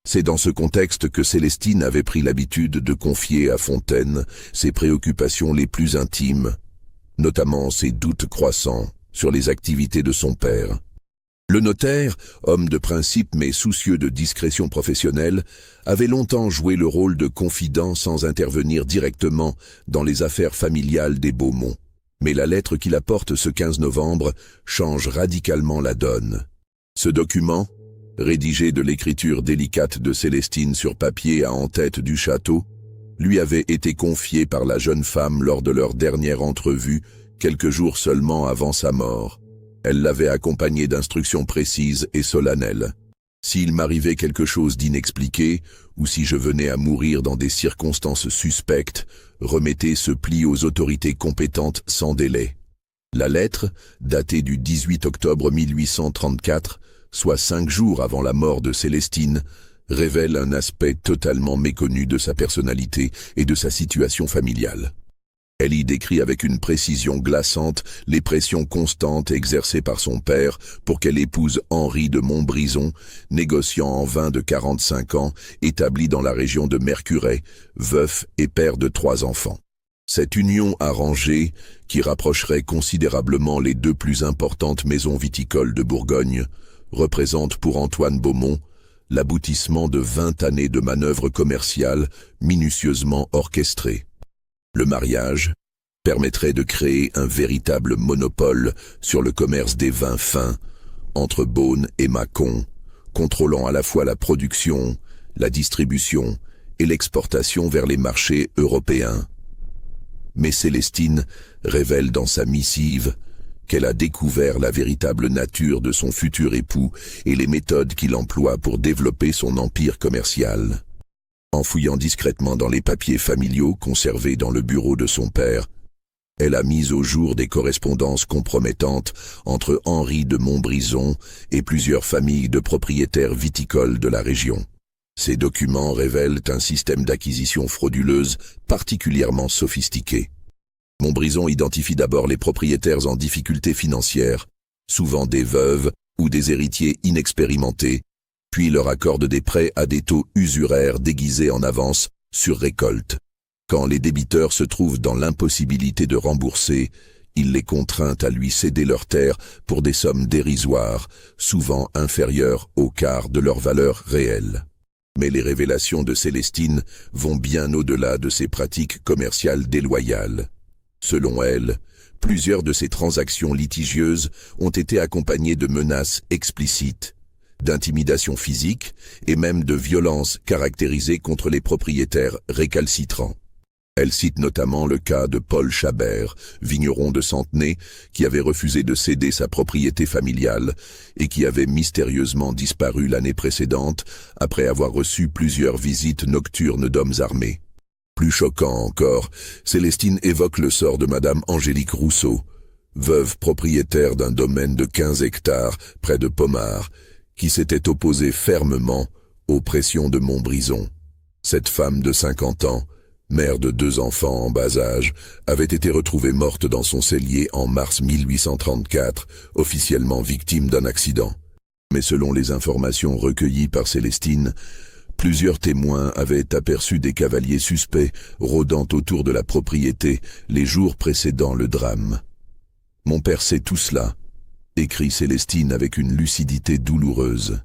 C'est dans ce contexte que Célestine avait pris l'habitude de confier à Fontaine ses préoccupations les plus intimes, notamment ses doutes croissants sur les activités de son père. Le notaire, homme de principe mais soucieux de discrétion professionnelle, avait longtemps joué le rôle de confident sans intervenir directement dans les affaires familiales des Beaumont. Mais la lettre qu'il apporte ce 15 novembre change radicalement la donne. Ce document, rédigé de l'écriture délicate de Célestine sur papier à en-tête du château, lui avait été confié par la jeune femme lors de leur dernière entrevue, quelques jours seulement avant sa mort. Elle l'avait accompagné d'instructions précises et solennelles. S'il m'arrivait quelque chose d'inexpliqué, ou si je venais à mourir dans des circonstances suspectes, remettez ce pli aux autorités compétentes sans délai. La lettre, datée du 18 octobre 1834, soit 5 jours avant la mort de Célestine, révèle un aspect totalement méconnu de sa personnalité et de sa situation familiale. Elle y décrit avec une précision glaçante les pressions constantes exercées par son père pour qu'elle épouse Henri de Montbrison, négociant en vin de 45 ans, établi dans la région de Mercurey, veuf et père de 3 enfants. Cette union arrangée, qui rapprocherait considérablement les 2 plus importantes maisons viticoles de Bourgogne, représente pour Antoine Beaumont l'aboutissement de 20 années de manœuvres commerciales minutieusement orchestrées. Le mariage permettrait de créer un véritable monopole sur le commerce des vins fins entre Beaune et Mâcon, contrôlant à la fois la production, la distribution et l'exportation vers les marchés européens. Mais Célestine révèle dans sa missive qu'elle a découvert la véritable nature de son futur époux et les méthodes qu'il emploie pour développer son empire commercial. En fouillant discrètement dans les papiers familiaux conservés dans le bureau de son père, elle a mis au jour des correspondances compromettantes entre Henri de Montbrison et plusieurs familles de propriétaires viticoles de la région. Ces documents révèlent un système d'acquisition frauduleuse particulièrement sophistiqué. Montbrison identifie d'abord les propriétaires en difficulté financière, souvent des veuves ou des héritiers inexpérimentés, puis leur accorde des prêts à des taux usuraires déguisés en avance sur récolte. Quand les débiteurs se trouvent dans l'impossibilité de rembourser, il les contraint à lui céder leurs terres pour des sommes dérisoires, souvent inférieures au quart de leur valeur réelle. Mais les révélations de Célestine vont bien au-delà de ces pratiques commerciales déloyales. Selon elle, plusieurs de ces transactions litigieuses ont été accompagnées de menaces explicites, d'intimidation physique et même de violences caractérisées contre les propriétaires récalcitrants. Elle cite notamment le cas de Paul Chabert, vigneron de Centenay, qui avait refusé de céder sa propriété familiale et qui avait mystérieusement disparu l'année précédente après avoir reçu plusieurs visites nocturnes d'hommes armés. Plus choquant encore, Célestine évoque le sort de Madame Angélique Rousseau, veuve propriétaire d'un domaine de 15 hectares près de Pommard, qui s'était opposée fermement aux pressions de Montbrison. Cette femme de 50 ans, mère de 2 enfants en bas âge, avait été retrouvée morte dans son cellier en mars 1834, officiellement victime d'un accident. Mais selon les informations recueillies par Célestine, plusieurs témoins avaient aperçu des cavaliers suspects rôdant autour de la propriété les jours précédant le drame. « Mon père sait tout cela », écrit Célestine avec une lucidité douloureuse.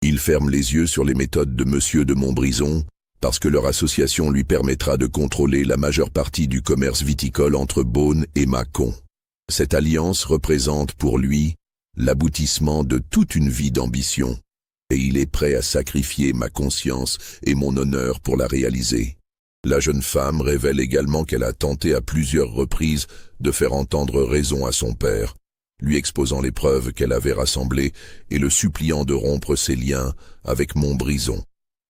Il ferme les yeux sur les méthodes de Monsieur de Montbrison, parce que leur association lui permettra de contrôler la majeure partie du commerce viticole entre Beaune et Mâcon. Cette alliance représente pour lui l'aboutissement de toute une vie d'ambition, et il est prêt à sacrifier ma conscience et mon honneur pour la réaliser. La jeune femme révèle également qu'elle a tenté à plusieurs reprises de faire entendre raison à son père, lui exposant les preuves qu'elle avait rassemblées et le suppliant de rompre ses liens avec Montbrison.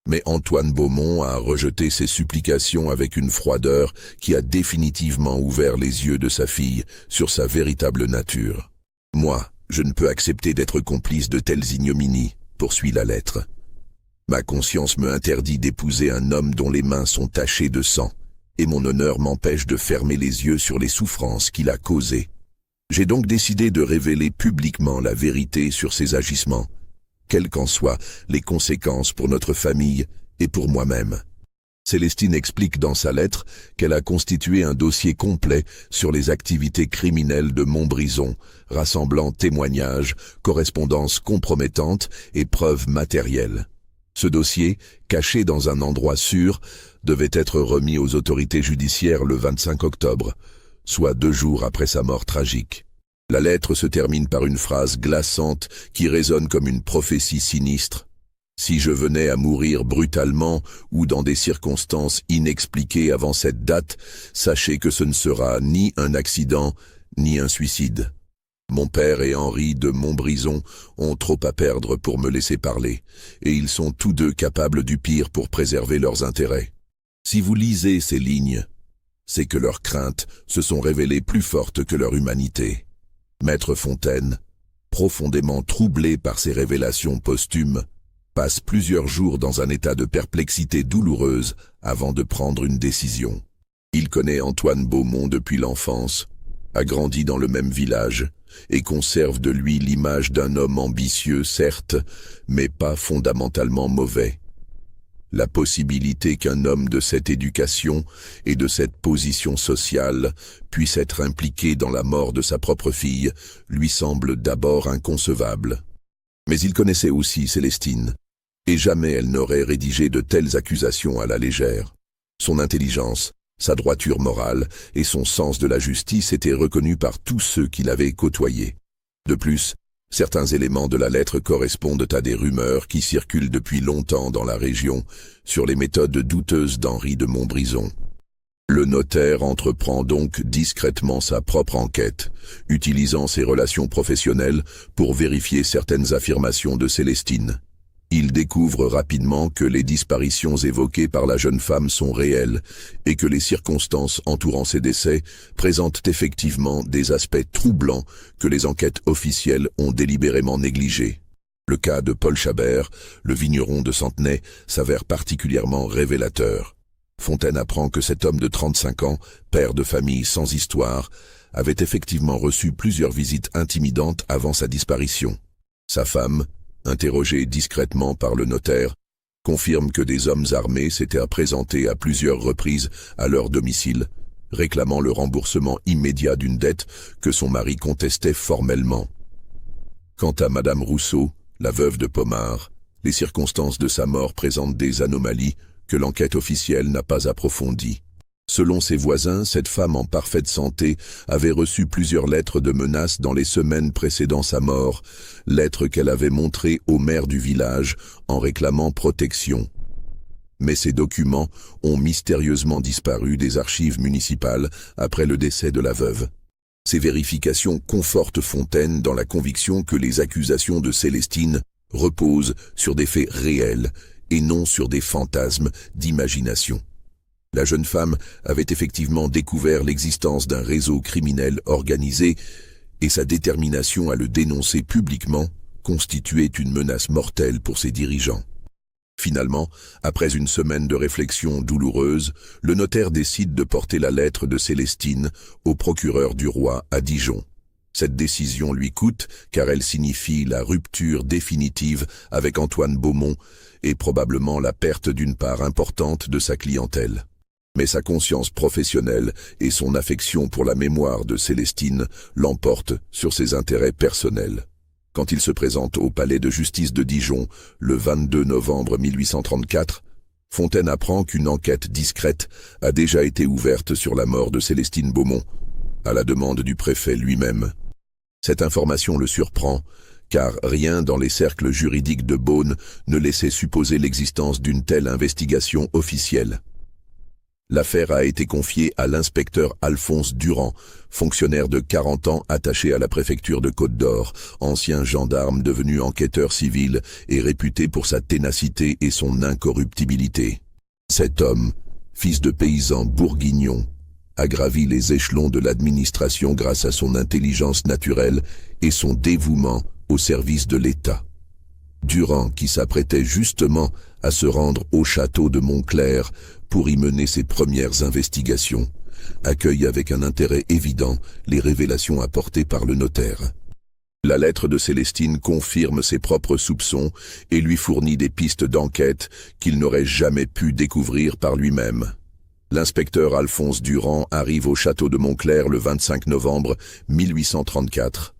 Mais Antoine Beaumont a rejeté ses supplications avec une froideur qui a définitivement ouvert les yeux de sa fille sur sa véritable nature. « Moi, je ne peux accepter d'être complice de telles ignominies, » poursuit la lettre. « Ma conscience me interdit d'épouser un homme dont les mains sont tachées de sang, et mon honneur m'empêche de fermer les yeux sur les souffrances qu'il a causées. J'ai donc décidé de révéler publiquement la vérité sur ses agissements, quelles qu'en soient les conséquences pour notre famille et pour moi-même. » Célestine explique dans sa lettre qu'elle a constitué un dossier complet sur les activités criminelles de Montbrison, rassemblant témoignages, correspondances compromettantes et preuves matérielles. Ce dossier, caché dans un endroit sûr, devait être remis aux autorités judiciaires le 25 octobre, soit 2 jours après sa mort tragique. La lettre se termine par une phrase glaçante qui résonne comme une prophétie sinistre. « Si je venais à mourir brutalement ou dans des circonstances inexpliquées avant cette date, sachez que ce ne sera ni un accident, ni un suicide. Mon père et Henri de Montbrison ont trop à perdre pour me laisser parler, et ils sont tous deux capables du pire pour préserver leurs intérêts. Si vous lisez ces lignes, c'est que leurs craintes se sont révélées plus fortes que leur humanité. » Maître Fontaine, profondément troublé par ces révélations posthumes, passe plusieurs jours dans un état de perplexité douloureuse avant de prendre une décision. Il connaît Antoine Beaumont depuis l'enfance, a grandi dans le même village et conserve de lui l'image d'un homme ambitieux, certes, mais pas fondamentalement mauvais. La possibilité qu'un homme de cette éducation et de cette position sociale puisse être impliqué dans la mort de sa propre fille lui semble d'abord inconcevable. Mais il connaissait aussi Célestine, et jamais elle n'aurait rédigé de telles accusations à la légère. Son intelligence, sa droiture morale et son sens de la justice étaient reconnus par tous ceux qui l'avaient côtoyé. De plus, certains éléments de la lettre correspondent à des rumeurs qui circulent depuis longtemps dans la région sur les méthodes douteuses d'Henri de Montbrison. Le notaire entreprend donc discrètement sa propre enquête, utilisant ses relations professionnelles pour vérifier certaines affirmations de Célestine. Il découvre rapidement que les disparitions évoquées par la jeune femme sont réelles et que les circonstances entourant ces décès présentent effectivement des aspects troublants que les enquêtes officielles ont délibérément négligés. Le cas de Paul Chabert, le vigneron de Centenay, s'avère particulièrement révélateur. Fontaine apprend que cet homme de 35 ans, père de famille sans histoire, avait effectivement reçu plusieurs visites intimidantes avant sa disparition. Sa femme, interrogée discrètement par le notaire, confirme que des hommes armés s'étaient présentés à plusieurs reprises à leur domicile, réclamant le remboursement immédiat d'une dette que son mari contestait formellement. Quant à Madame Rousseau, la veuve de Pomard, les circonstances de sa mort présentent des anomalies que l'enquête officielle n'a pas approfondies. Selon ses voisins, cette femme en parfaite santé avait reçu plusieurs lettres de menaces dans les semaines précédant sa mort, lettres qu'elle avait montrées au maire du village en réclamant protection. Mais ces documents ont mystérieusement disparu des archives municipales après le décès de la veuve. Ces vérifications confortent Fontaine dans la conviction que les accusations de Célestine reposent sur des faits réels et non sur des fantasmes d'imagination. La jeune femme avait effectivement découvert l'existence d'un réseau criminel organisé et sa détermination à le dénoncer publiquement constituait une menace mortelle pour ses dirigeants. Finalement, après une semaine de réflexion douloureuse, le notaire décide de porter la lettre de Célestine au procureur du roi à Dijon. Cette décision lui coûte car elle signifie la rupture définitive avec Antoine Beaumont et probablement la perte d'une part importante de sa clientèle. Mais sa conscience professionnelle et son affection pour la mémoire de Célestine l'emportent sur ses intérêts personnels. Quand il se présente au palais de justice de Dijon, le 22 novembre 1834, Fontaine apprend qu'une enquête discrète a déjà été ouverte sur la mort de Célestine Beaumont, à la demande du préfet lui-même. Cette information le surprend, car rien dans les cercles juridiques de Beaune ne laissait supposer l'existence d'une telle investigation officielle. L'affaire a été confiée à l'inspecteur Alphonse Durand, fonctionnaire de 40 ans attaché à la préfecture de Côte-d'Or, ancien gendarme devenu enquêteur civil et réputé pour sa ténacité et son incorruptibilité. Cet homme, fils de paysan bourguignon, a gravi les échelons de l'administration grâce à son intelligence naturelle et son dévouement au service de l'État. Durand, qui s'apprêtait justement à se rendre au château de Montclair pour y mener ses premières investigations, accueille avec un intérêt évident les révélations apportées par le notaire. La lettre de Célestine confirme ses propres soupçons et lui fournit des pistes d'enquête qu'il n'aurait jamais pu découvrir par lui-même. L'inspecteur Alphonse Durand arrive au château de Montclair le 25 novembre 1834,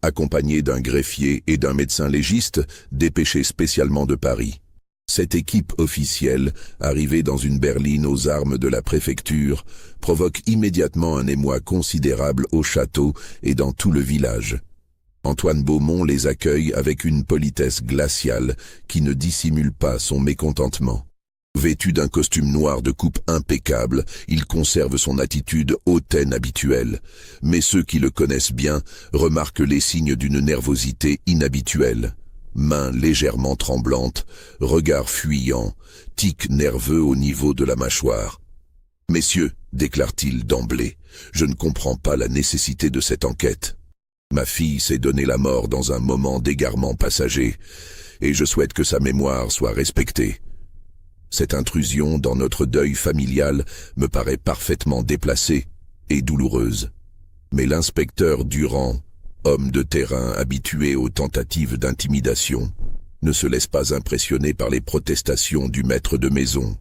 accompagné d'un greffier et d'un médecin légiste dépêchés spécialement de Paris. Cette équipe officielle, arrivée dans une berline aux armes de la préfecture, provoque immédiatement un émoi considérable au château et dans tout le village. Antoine Beaumont les accueille avec une politesse glaciale qui ne dissimule pas son mécontentement. Vêtu d'un costume noir de coupe impeccable, il conserve son attitude hautaine habituelle, mais ceux qui le connaissent bien remarquent les signes d'une nervosité inhabituelle. Mains légèrement tremblantes, regard fuyant, tic nerveux au niveau de la mâchoire. « Messieurs, déclare-t-il d'emblée, je ne comprends pas la nécessité de cette enquête. Ma fille s'est donné la mort dans un moment d'égarement passager, et je souhaite que sa mémoire soit respectée. Cette intrusion dans notre deuil familial me paraît parfaitement déplacée et douloureuse. Mais l'inspecteur Durand, homme de terrain habitué aux tentatives d'intimidation, ne se laisse pas impressionner par les protestations du maître de maison.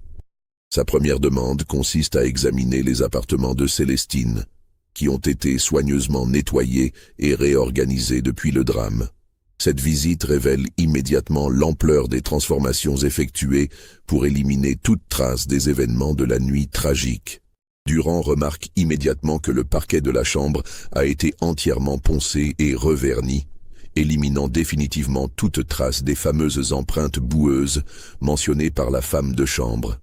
Sa première demande consiste à examiner les appartements de Célestine, qui ont été soigneusement nettoyés et réorganisés depuis le drame. Cette visite révèle immédiatement l'ampleur des transformations effectuées pour éliminer toute trace des événements de la nuit tragique. Durand remarque immédiatement que le parquet de la chambre a été entièrement poncé et reverni, éliminant définitivement toute trace des fameuses empreintes boueuses mentionnées par la femme de chambre.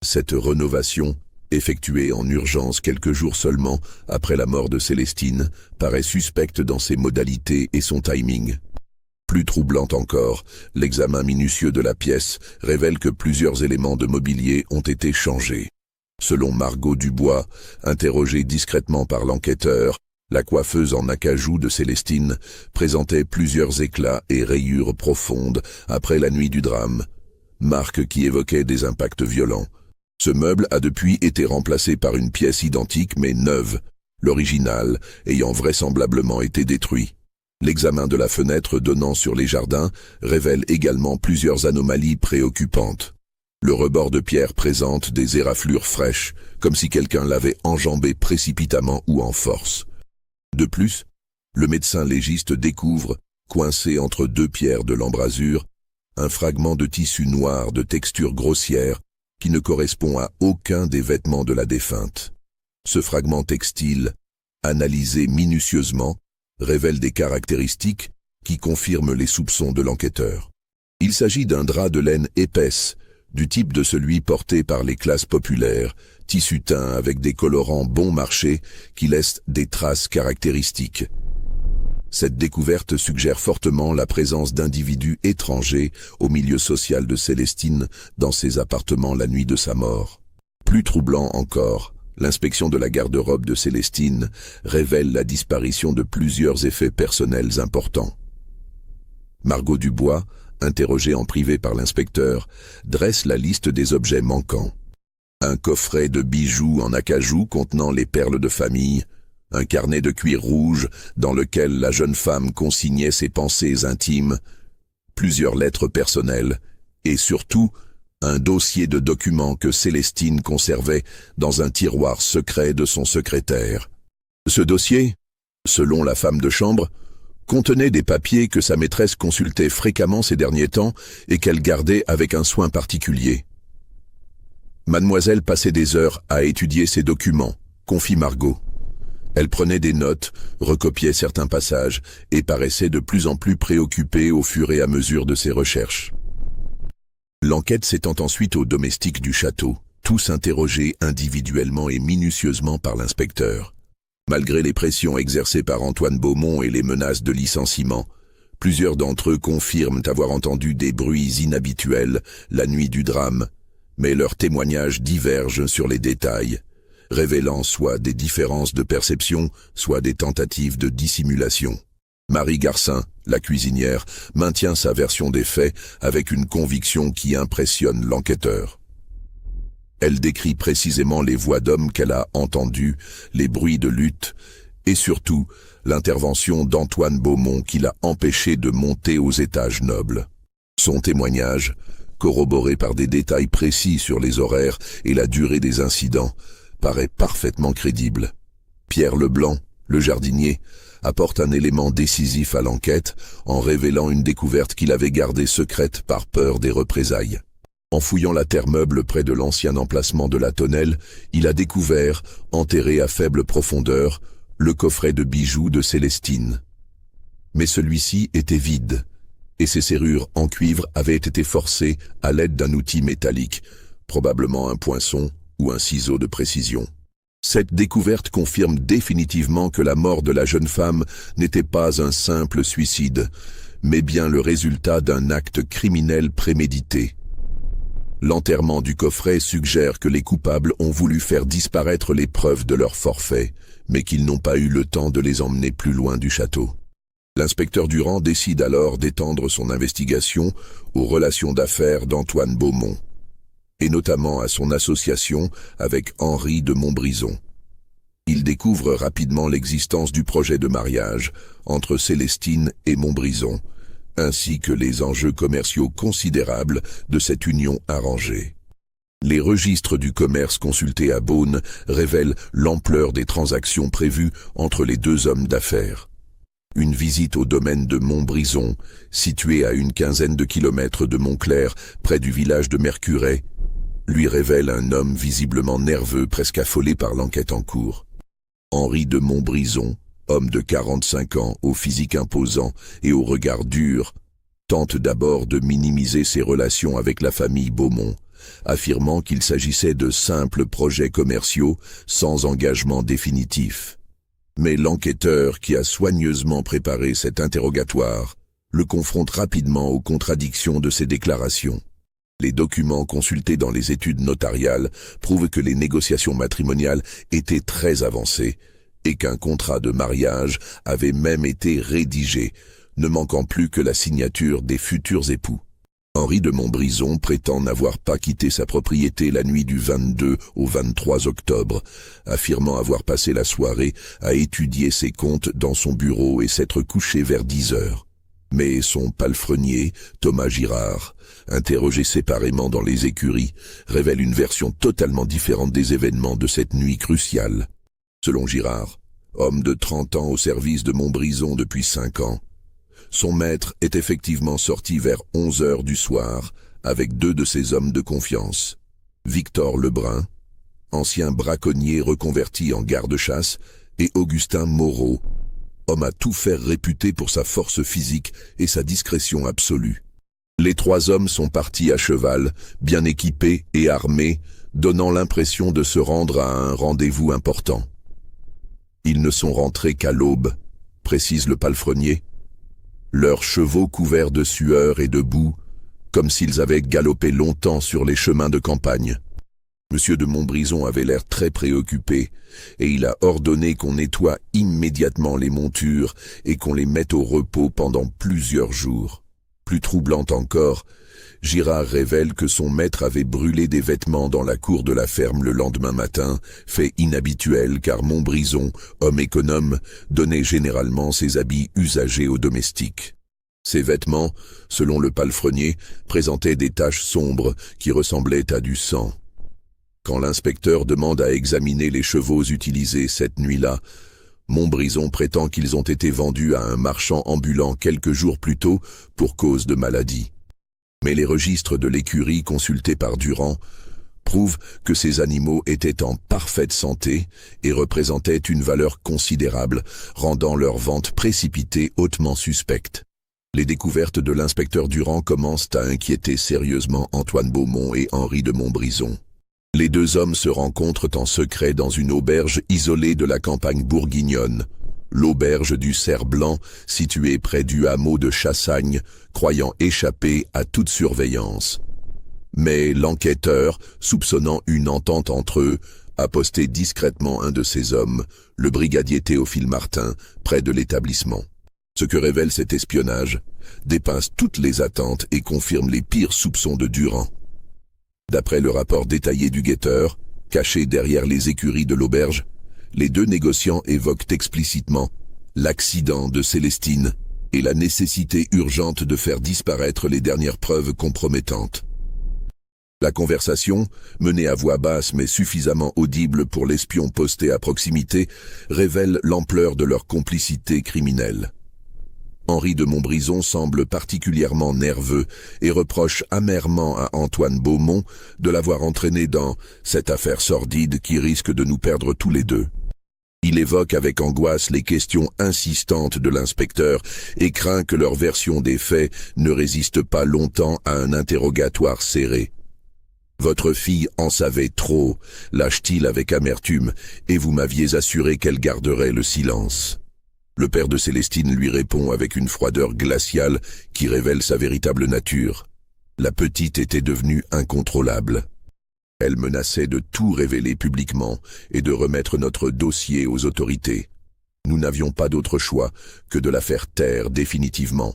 Cette rénovation, effectuée en urgence quelques jours seulement après la mort de Célestine, paraît suspecte dans ses modalités et son timing. Plus troublant encore, l'examen minutieux de la pièce révèle que plusieurs éléments de mobilier ont été changés. Selon Margot Dubois, interrogée discrètement par l'enquêteur, La coiffeuse en acajou de Célestine présentait plusieurs éclats et rayures profondes après la nuit du drame, marque qui évoquait des impacts violents. Ce meuble a depuis été remplacé par une pièce identique mais neuve, l'original ayant vraisemblablement été détruit. L'examen de la fenêtre donnant sur les jardins révèle également plusieurs anomalies préoccupantes. Le rebord de pierre présente des éraflures fraîches, comme si quelqu'un l'avait enjambé précipitamment ou en force. De plus, le médecin légiste découvre, coincé entre deux pierres de l'embrasure, un fragment de tissu noir de texture grossière qui ne correspond à aucun des vêtements de la défunte. Ce fragment textile, analysé minutieusement, révèle des caractéristiques qui confirment les soupçons de l'enquêteur. Il s'agit d'un drap de laine épaisse, du type de celui porté par les classes populaires, tissu teint avec des colorants bon marché qui laissent des traces caractéristiques. Cette découverte suggère fortement la présence d'individus étrangers au milieu social de Célestine dans ses appartements la nuit de sa mort. Plus troublant encore, l'inspection de la garde-robe de Célestine révèle la disparition de plusieurs effets personnels importants. Margot Dubois, interrogée en privé par l'inspecteur, dresse la liste des objets manquants. Un coffret de bijoux en acajou contenant les perles de famille, un carnet de cuir rouge dans lequel la jeune femme consignait ses pensées intimes, plusieurs lettres personnelles et surtout un dossier de documents que Célestine conservait dans un tiroir secret de son secrétaire. Ce dossier, selon la femme de chambre, contenait des papiers que sa maîtresse consultait fréquemment ces derniers temps et qu'elle gardait avec un soin particulier. Mademoiselle passait des heures à étudier ces documents, confie Margot. Elle prenait des notes, recopiait certains passages et paraissait de plus en plus préoccupée au fur et à mesure de ses recherches. L'enquête s'étend ensuite aux domestiques du château, tous interrogés individuellement et minutieusement par l'inspecteur. Malgré les pressions exercées par Antoine Beaumont et les menaces de licenciement, plusieurs d'entre eux confirment avoir entendu des bruits inhabituels la nuit du drame, mais leurs témoignages divergent sur les détails, révélant soit des différences de perception, soit des tentatives de dissimulation. Marie Garcin, la cuisinière, maintient sa version des faits avec une conviction qui impressionne l'enquêteur. Elle décrit précisément les voix d'hommes qu'elle a entendues, les bruits de lutte et surtout l'intervention d'Antoine Beaumont qui l'a empêché de monter aux étages nobles. Son témoignage, corroboré par des détails précis sur les horaires et la durée des incidents, paraît parfaitement crédible. Pierre Leblanc, le jardinier, apporte un élément décisif à l'enquête en révélant une découverte qu'il avait gardée secrète par peur des représailles. En fouillant la terre meuble près de l'ancien emplacement de la tonnelle, il a découvert, enterré à faible profondeur, le coffret de bijoux de Célestine. Mais celui-ci était vide, et ses serrures en cuivre avaient été forcées à l'aide d'un outil métallique, probablement un poinçon ou un ciseau de précision. Cette découverte confirme définitivement que la mort de la jeune femme n'était pas un simple suicide, mais bien le résultat d'un acte criminel prémédité. L'enterrement du coffret suggère que les coupables ont voulu faire disparaître les preuves de leur forfait, mais qu'ils n'ont pas eu le temps de les emmener plus loin du château. L'inspecteur Durand décide alors d'étendre son investigation aux relations d'affaires d'Antoine Beaumont, et notamment à son association avec Henri de Montbrison. Il découvre rapidement l'existence du projet de mariage entre Célestine et Montbrison, ainsi que les enjeux commerciaux considérables de cette union arrangée. Les registres du commerce consultés à Beaune révèlent l'ampleur des transactions prévues entre les deux hommes d'affaires. Une visite au domaine de Montbrison, situé à une quinzaine de kilomètres de Montclair, près du village de Mercurey, lui révèle un homme visiblement nerveux, presque affolé par l'enquête en cours. Henri de Montbrison, homme de 45 ans, au physique imposant et au regard dur, tente d'abord de minimiser ses relations avec la famille Beaumont, affirmant qu'il s'agissait de simples projets commerciaux sans engagement définitif. Mais l'enquêteur qui a soigneusement préparé cet interrogatoire le confronte rapidement aux contradictions de ses déclarations. Les documents consultés dans les études notariales prouvent que les négociations matrimoniales étaient très avancées, et qu'un contrat de mariage avait même été rédigé, ne manquant plus que la signature des futurs époux. Henri de Montbrison prétend n'avoir pas quitté sa propriété la nuit du 22 au 23 octobre, affirmant avoir passé la soirée à étudier ses comptes dans son bureau et s'être couché vers 10 heures. Mais son palefrenier, Thomas Girard, interrogé séparément dans les écuries, révèle une version totalement différente des événements de cette nuit cruciale. Selon Girard, homme de 30 ans au service de Montbrison depuis 5 ans, son maître est effectivement sorti vers 11 heures du soir avec 2 de ses hommes de confiance. Victor Lebrun, ancien braconnier reconverti en garde-chasse, et Augustin Moreau, homme à tout faire réputé pour sa force physique et sa discrétion absolue. Les 3 hommes sont partis à cheval, bien équipés et armés, donnant l'impression de se rendre à un rendez-vous important. Ils ne sont rentrés qu'à l'aube, précise le palefrenier, leurs chevaux couverts de sueur et de boue, comme s'ils avaient galopé longtemps sur les chemins de campagne. Monsieur de Montbrison avait l'air très préoccupé, et il a ordonné qu'on nettoie immédiatement les montures et qu'on les mette au repos pendant plusieurs jours. Plus troublant encore, Girard révèle que son maître avait brûlé des vêtements dans la cour de la ferme le lendemain matin, fait inhabituel car Montbrison, homme économe, donnait généralement ses habits usagés aux domestiques. Ces vêtements, selon le palefrenier, présentaient des taches sombres qui ressemblaient à du sang. Quand l'inspecteur demande à examiner les chevaux utilisés cette nuit-là, Montbrison prétend qu'ils ont été vendus à un marchand ambulant quelques jours plus tôt pour cause de maladie. Mais les registres de l'écurie consultés par Durand prouvent que ces animaux étaient en parfaite santé et représentaient une valeur considérable, rendant leur vente précipitée hautement suspecte. Les découvertes de l'inspecteur Durand commencent à inquiéter sérieusement Antoine Beaumont et Henri de Montbrison. Les 2 hommes se rencontrent en secret dans une auberge isolée de la campagne bourguignonne, l'auberge du Cerf Blanc, située près du hameau de Chassagne, croyant échapper à toute surveillance. Mais l'enquêteur, soupçonnant une entente entre eux, a posté discrètement un de ses hommes, le brigadier Théophile Martin, près de l'établissement. Ce que révèle cet espionnage dépasse toutes les attentes et confirme les pires soupçons de Durand. D'après le rapport détaillé du guetteur, caché derrière les écuries de l'auberge, les 2 négociants évoquent explicitement l'accident de Célestine et la nécessité urgente de faire disparaître les dernières preuves compromettantes. La conversation, menée à voix basse mais suffisamment audible pour l'espion posté à proximité, révèle l'ampleur de leur complicité criminelle. Henri de Montbrison semble particulièrement nerveux et reproche amèrement à Antoine Beaumont de l'avoir entraîné dans cette affaire sordide qui risque de nous perdre tous les 2. Il évoque avec angoisse les questions insistantes de l'inspecteur et craint que leur version des faits ne résiste pas longtemps à un interrogatoire serré. « Votre fille en savait trop », lâche-t-il avec amertume, « et vous m'aviez assuré qu'elle garderait le silence. » Le père de Célestine lui répond avec une froideur glaciale qui révèle sa véritable nature. La petite était devenue incontrôlable. Elle menaçait de tout révéler publiquement et de remettre notre dossier aux autorités. Nous n'avions pas d'autre choix que de la faire taire définitivement.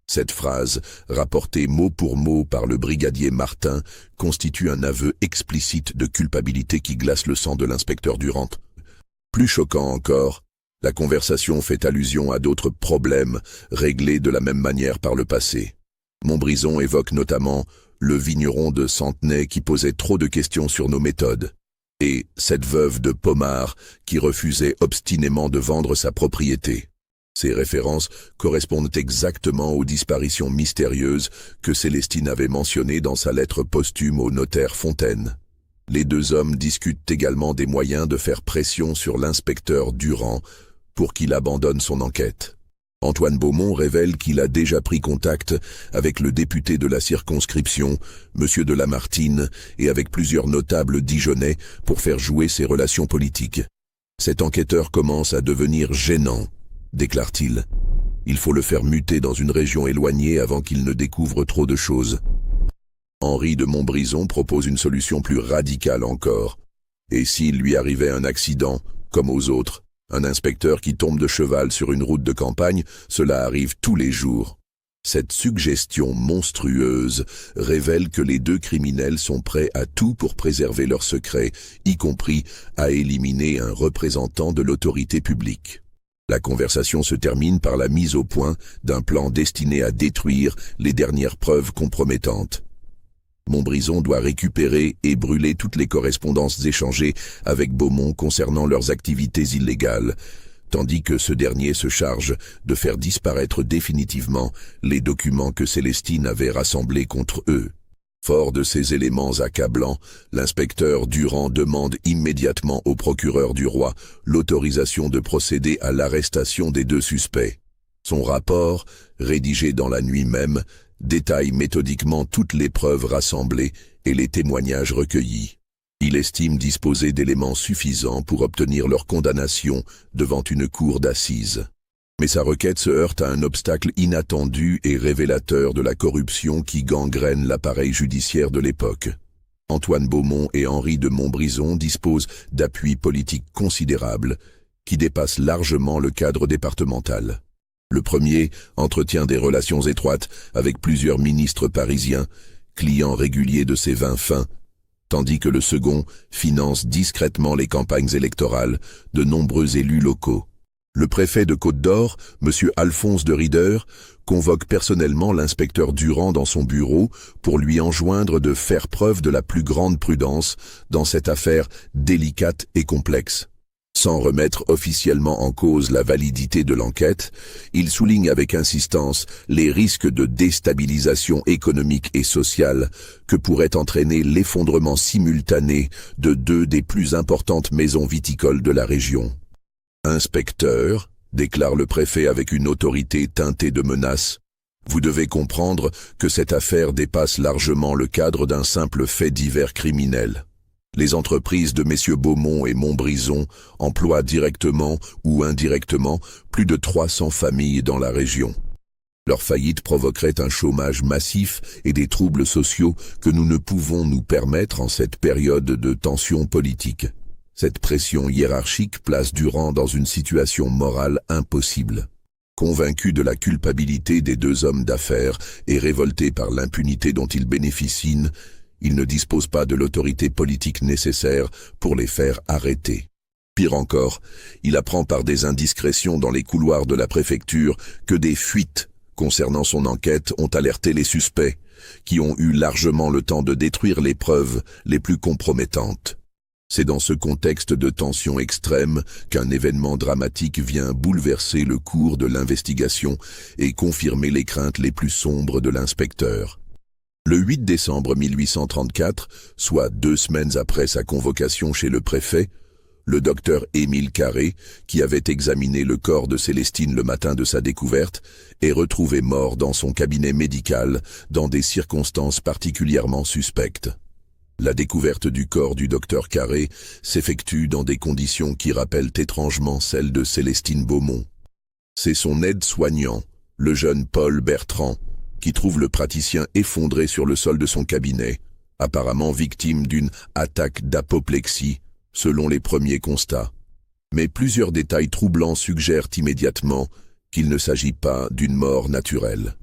Cette phrase, rapportée mot pour mot par le brigadier Martin, constitue un aveu explicite de culpabilité qui glace le sang de l'inspecteur Durand. Plus choquant encore, la conversation fait allusion à d'autres problèmes réglés de la même manière par le passé. Montbrison évoque notamment le vigneron de Centenay qui posait trop de questions sur nos méthodes, et cette veuve de Pomard qui refusait obstinément de vendre sa propriété. Ces références correspondent exactement aux disparitions mystérieuses que Célestine avait mentionnées dans sa lettre posthume au notaire Fontaine. Les 2 hommes discutent également des moyens de faire pression sur l'inspecteur Durand pour qu'il abandonne son enquête. Antoine Beaumont révèle qu'il a déjà pris contact avec le député de la circonscription, M. de Lamartine, et avec plusieurs notables dijonnais pour faire jouer ses relations politiques. Cet enquêteur commence à devenir gênant, déclare-t-il. Il faut le faire muter dans une région éloignée avant qu'il ne découvre trop de choses. Henri de Montbrison propose une solution plus radicale encore. Et s'il lui arrivait un accident, comme aux autres, Un inspecteur qui tombe de cheval sur une route de campagne, cela arrive tous les jours. Cette suggestion monstrueuse révèle que les deux criminels sont prêts à tout pour préserver leur secret, y compris à éliminer un représentant de l'autorité publique. La conversation se termine par la mise au point d'un plan destiné à détruire les dernières preuves compromettantes. Montbrison doit récupérer et brûler toutes les correspondances échangées avec Beaumont concernant leurs activités illégales, tandis que ce dernier se charge de faire disparaître définitivement les documents que Célestine avait rassemblés contre eux. Fort de ces éléments accablants, l'inspecteur Durand demande immédiatement au procureur du roi l'autorisation de procéder à l'arrestation des deux suspects. Son rapport, rédigé dans la nuit même, détaille méthodiquement toutes les preuves rassemblées et les témoignages recueillis. Il estime disposer d'éléments suffisants pour obtenir leur condamnation devant une cour d'assises. Mais sa requête se heurte à un obstacle inattendu et révélateur de la corruption qui gangrène l'appareil judiciaire de l'époque. Antoine Beaumont et Henri de Montbrison disposent d'appuis politiques considérables qui dépassent largement le cadre départemental. Le premier entretient des relations étroites avec plusieurs ministres parisiens, clients réguliers de ses vins fins, tandis que le second finance discrètement les campagnes électorales de nombreux élus locaux. Le préfet de Côte-d'Or, M. Alphonse de Rieder, convoque personnellement l'inspecteur Durand dans son bureau pour lui enjoindre de faire preuve de la plus grande prudence dans cette affaire délicate et complexe. Sans remettre officiellement en cause la validité de l'enquête, il souligne avec insistance les risques de déstabilisation économique et sociale que pourrait entraîner l'effondrement simultané de deux des plus importantes maisons viticoles de la région. « Inspecteur », déclare le préfet avec une autorité teintée de menace, « vous devez comprendre que cette affaire dépasse largement le cadre d'un simple fait divers criminel. Les entreprises de messieurs Beaumont et Montbrison emploient directement ou indirectement plus de 300 familles dans la région. Leur faillite provoquerait un chômage massif et des troubles sociaux que nous ne pouvons nous permettre en cette période de tension politique. Cette pression hiérarchique place Durand dans une situation morale impossible. Convaincu de la culpabilité des deux hommes d'affaires et révolté par l'impunité dont ils bénéficient, il ne dispose pas de l'autorité politique nécessaire pour les faire arrêter. Pire encore, il apprend par des indiscrétions dans les couloirs de la préfecture que des fuites concernant son enquête ont alerté les suspects, qui ont eu largement le temps de détruire les preuves les plus compromettantes. C'est dans ce contexte de tension extrême qu'un événement dramatique vient bouleverser le cours de l'investigation et confirmer les craintes les plus sombres de l'inspecteur. Le 8 décembre 1834, soit 2 semaines après sa convocation chez le préfet, le docteur Émile Carré, qui avait examiné le corps de Célestine le matin de sa découverte, est retrouvé mort dans son cabinet médical dans des circonstances particulièrement suspectes. La découverte du corps du docteur Carré s'effectue dans des conditions qui rappellent étrangement celles de Célestine Beaumont. C'est son aide-soignant, le jeune Paul Bertrand, qui trouve le praticien effondré sur le sol de son cabinet, apparemment victime d'une attaque d'apoplexie, selon les premiers constats. Mais plusieurs détails troublants suggèrent immédiatement qu'il ne s'agit pas d'une mort naturelle.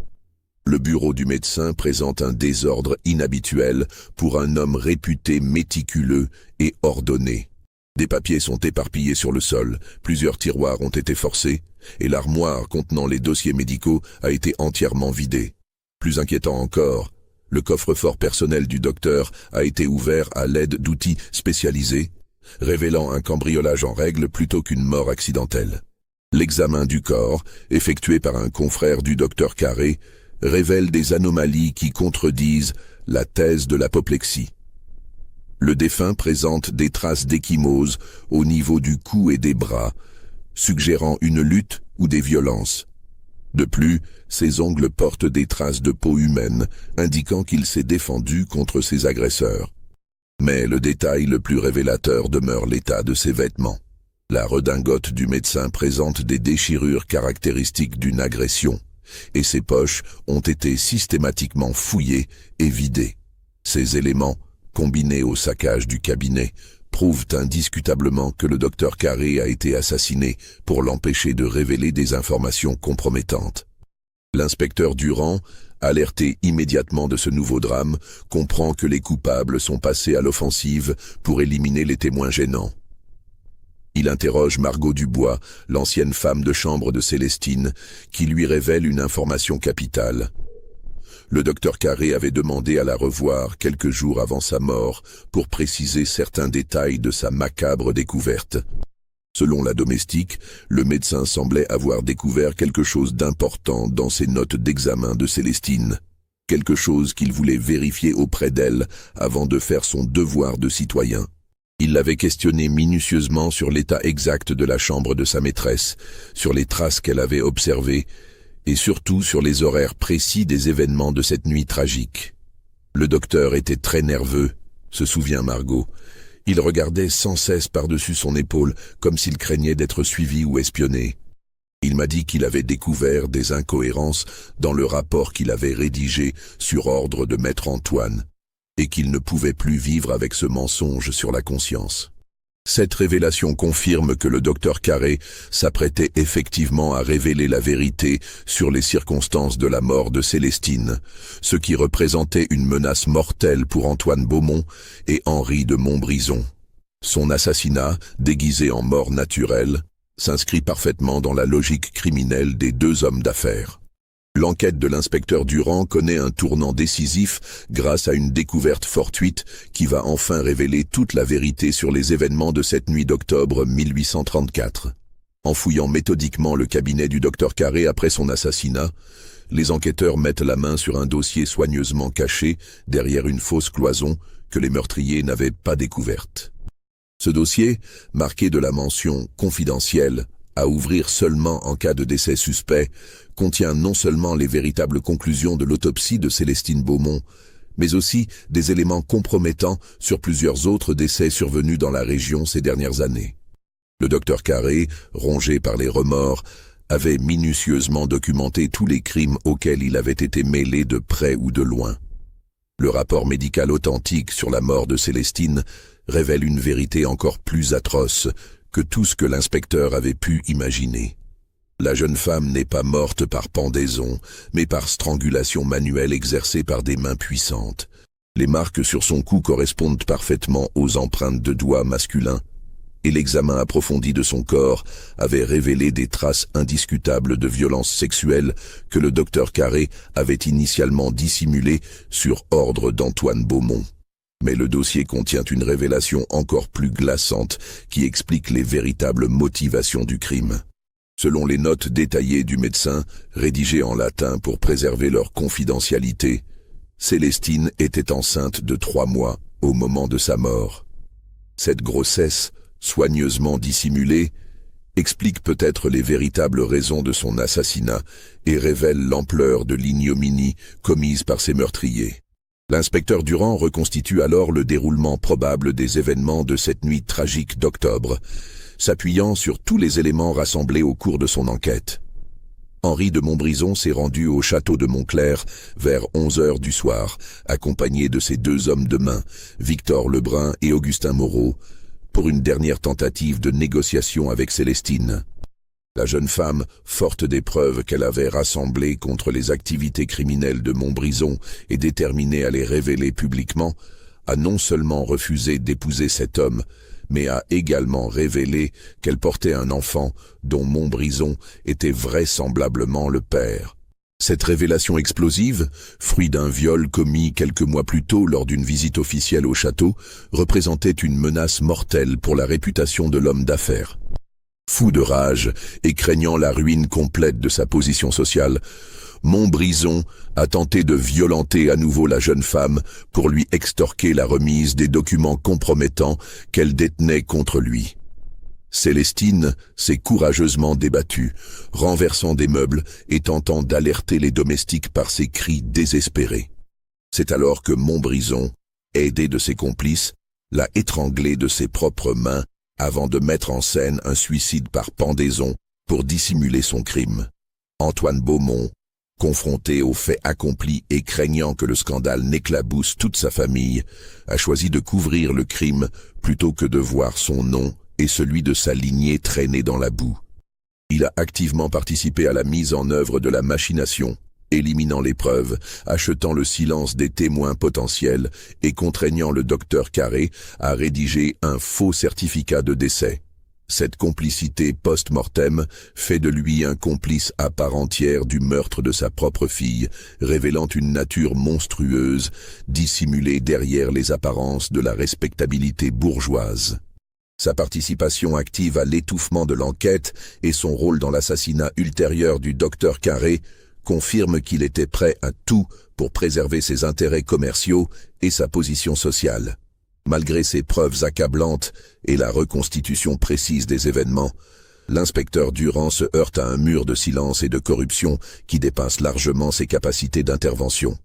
Le bureau du médecin présente un désordre inhabituel pour un homme réputé méticuleux et ordonné. Des papiers sont éparpillés sur le sol, plusieurs tiroirs ont été forcés, et l'armoire contenant les dossiers médicaux a été entièrement vidée. Plus inquiétant encore, le coffre-fort personnel du docteur a été ouvert à l'aide d'outils spécialisés, révélant un cambriolage en règle plutôt qu'une mort accidentelle. L'examen du corps, effectué par un confrère du docteur Carré, révèle des anomalies qui contredisent la thèse de l'apoplexie. Le défunt présente des traces d'ecchymose au niveau du cou et des bras, suggérant une lutte ou des violences. De plus, ses ongles portent des traces de peau humaine, indiquant qu'il s'est défendu contre ses agresseurs. Mais le détail le plus révélateur demeure l'état de ses vêtements. La redingote du médecin présente des déchirures caractéristiques d'une agression, et ses poches ont été systématiquement fouillées et vidées. Ces éléments, combinés au saccage du cabinet, prouvent indiscutablement que le docteur Carré a été assassiné pour l'empêcher de révéler des informations compromettantes. L'inspecteur Durand, alerté immédiatement de ce nouveau drame, comprend que les coupables sont passés à l'offensive pour éliminer les témoins gênants. Il interroge Margot Dubois, l'ancienne femme de chambre de Célestine, qui lui révèle une information capitale. Le docteur Carré avait demandé à la revoir quelques jours avant sa mort pour préciser certains détails de sa macabre découverte. Selon la domestique, le médecin semblait avoir découvert quelque chose d'important dans ses notes d'examen de Célestine. Quelque chose qu'il voulait vérifier auprès d'elle avant de faire son devoir de citoyen. Il l'avait questionnée minutieusement sur l'état exact de la chambre de sa maîtresse, sur les traces qu'elle avait observées, et surtout sur les horaires précis des événements de cette nuit tragique. Le docteur était très nerveux, se souvient Margot. Il regardait sans cesse par-dessus son épaule, comme s'il craignait d'être suivi ou espionné. Il m'a dit qu'il avait découvert des incohérences dans le rapport qu'il avait rédigé sur ordre de maître Antoine, et qu'il ne pouvait plus vivre avec ce mensonge sur la conscience. Cette révélation confirme que le docteur Carré s'apprêtait effectivement à révéler la vérité sur les circonstances de la mort de Célestine, ce qui représentait une menace mortelle pour Antoine Beaumont et Henri de Montbrison. Son assassinat, déguisé en mort naturelle, s'inscrit parfaitement dans la logique criminelle des deux hommes d'affaires. L'enquête de l'inspecteur Durand connaît un tournant décisif grâce à une découverte fortuite qui va enfin révéler toute la vérité sur les événements de cette nuit d'octobre 1834. En fouillant méthodiquement le cabinet du docteur Carré après son assassinat, les enquêteurs mettent la main sur un dossier soigneusement caché derrière une fausse cloison que les meurtriers n'avaient pas découverte. Ce dossier, marqué de la mention « confidentielle », à ouvrir seulement en cas de décès suspect, contient non seulement les véritables conclusions de l'autopsie de Célestine Beaumont, mais aussi des éléments compromettants sur plusieurs autres décès survenus dans la région ces dernières années. Le docteur Carré, rongé par les remords, avait minutieusement documenté tous les crimes auxquels il avait été mêlé de près ou de loin. Le rapport médical authentique sur la mort de Célestine révèle une vérité encore plus atroce que tout ce que l'inspecteur avait pu imaginer. La jeune femme n'est pas morte par pendaison, mais par strangulation manuelle exercée par des mains puissantes. Les marques sur son cou correspondent parfaitement aux empreintes de doigts masculins, et l'examen approfondi de son corps avait révélé des traces indiscutables de violence sexuelle que le docteur Carré avait initialement dissimulées sur ordre d'Antoine Beaumont. Mais le dossier contient une révélation encore plus glaçante qui explique les véritables motivations du crime. Selon les notes détaillées du médecin, rédigées en latin pour préserver leur confidentialité, Célestine était enceinte de 3 mois au moment de sa mort. Cette grossesse, soigneusement dissimulée, explique peut-être les véritables raisons de son assassinat et révèle l'ampleur de l'ignominie commise par ces meurtriers. L'inspecteur Durand reconstitue alors le déroulement probable des événements de cette nuit tragique d'octobre, s'appuyant sur tous les éléments rassemblés au cours de son enquête. Henri de Montbrison s'est rendu au château de Montclair vers 11 heures du soir, accompagné de ses 2 hommes de main, Victor Lebrun et Augustin Moreau, pour une dernière tentative de négociation avec Célestine. La jeune femme, forte des preuves qu'elle avait rassemblées contre les activités criminelles de Montbrison et déterminée à les révéler publiquement, a non seulement refusé d'épouser cet homme, mais a également révélé qu'elle portait un enfant dont Montbrison était vraisemblablement le père. Cette révélation explosive, fruit d'un viol commis quelques mois plus tôt lors d'une visite officielle au château, représentait une menace mortelle pour la réputation de l'homme d'affaires. Fou de rage et craignant la ruine complète de sa position sociale, Montbrison a tenté de violenter à nouveau la jeune femme pour lui extorquer la remise des documents compromettants qu'elle détenait contre lui. Célestine s'est courageusement débattue, renversant des meubles et tentant d'alerter les domestiques par ses cris désespérés. C'est alors que Montbrison, aidé de ses complices, l'a étranglée de ses propres mains avant de mettre en scène un suicide par pendaison pour dissimuler son crime. Antoine Beaumont Confronté aux faits accomplis et craignant que le scandale n'éclabousse toute sa famille, a choisi de couvrir le crime plutôt que de voir son nom et celui de sa lignée traîner dans la boue. Il a activement participé à la mise en œuvre de la machination, éliminant les preuves, achetant le silence des témoins potentiels et contraignant le docteur Carré à rédiger un faux certificat de décès. Cette complicité post-mortem fait de lui un complice à part entière du meurtre de sa propre fille, révélant une nature monstrueuse, dissimulée derrière les apparences de la respectabilité bourgeoise. Sa participation active à l'étouffement de l'enquête et son rôle dans l'assassinat ultérieur du docteur Carré confirme qu'il était prêt à tout pour préserver ses intérêts commerciaux et sa position sociale. Malgré ces preuves accablantes et la reconstitution précise des événements, l'inspecteur Durand se heurte à un mur de silence et de corruption qui dépasse largement ses capacités d'intervention.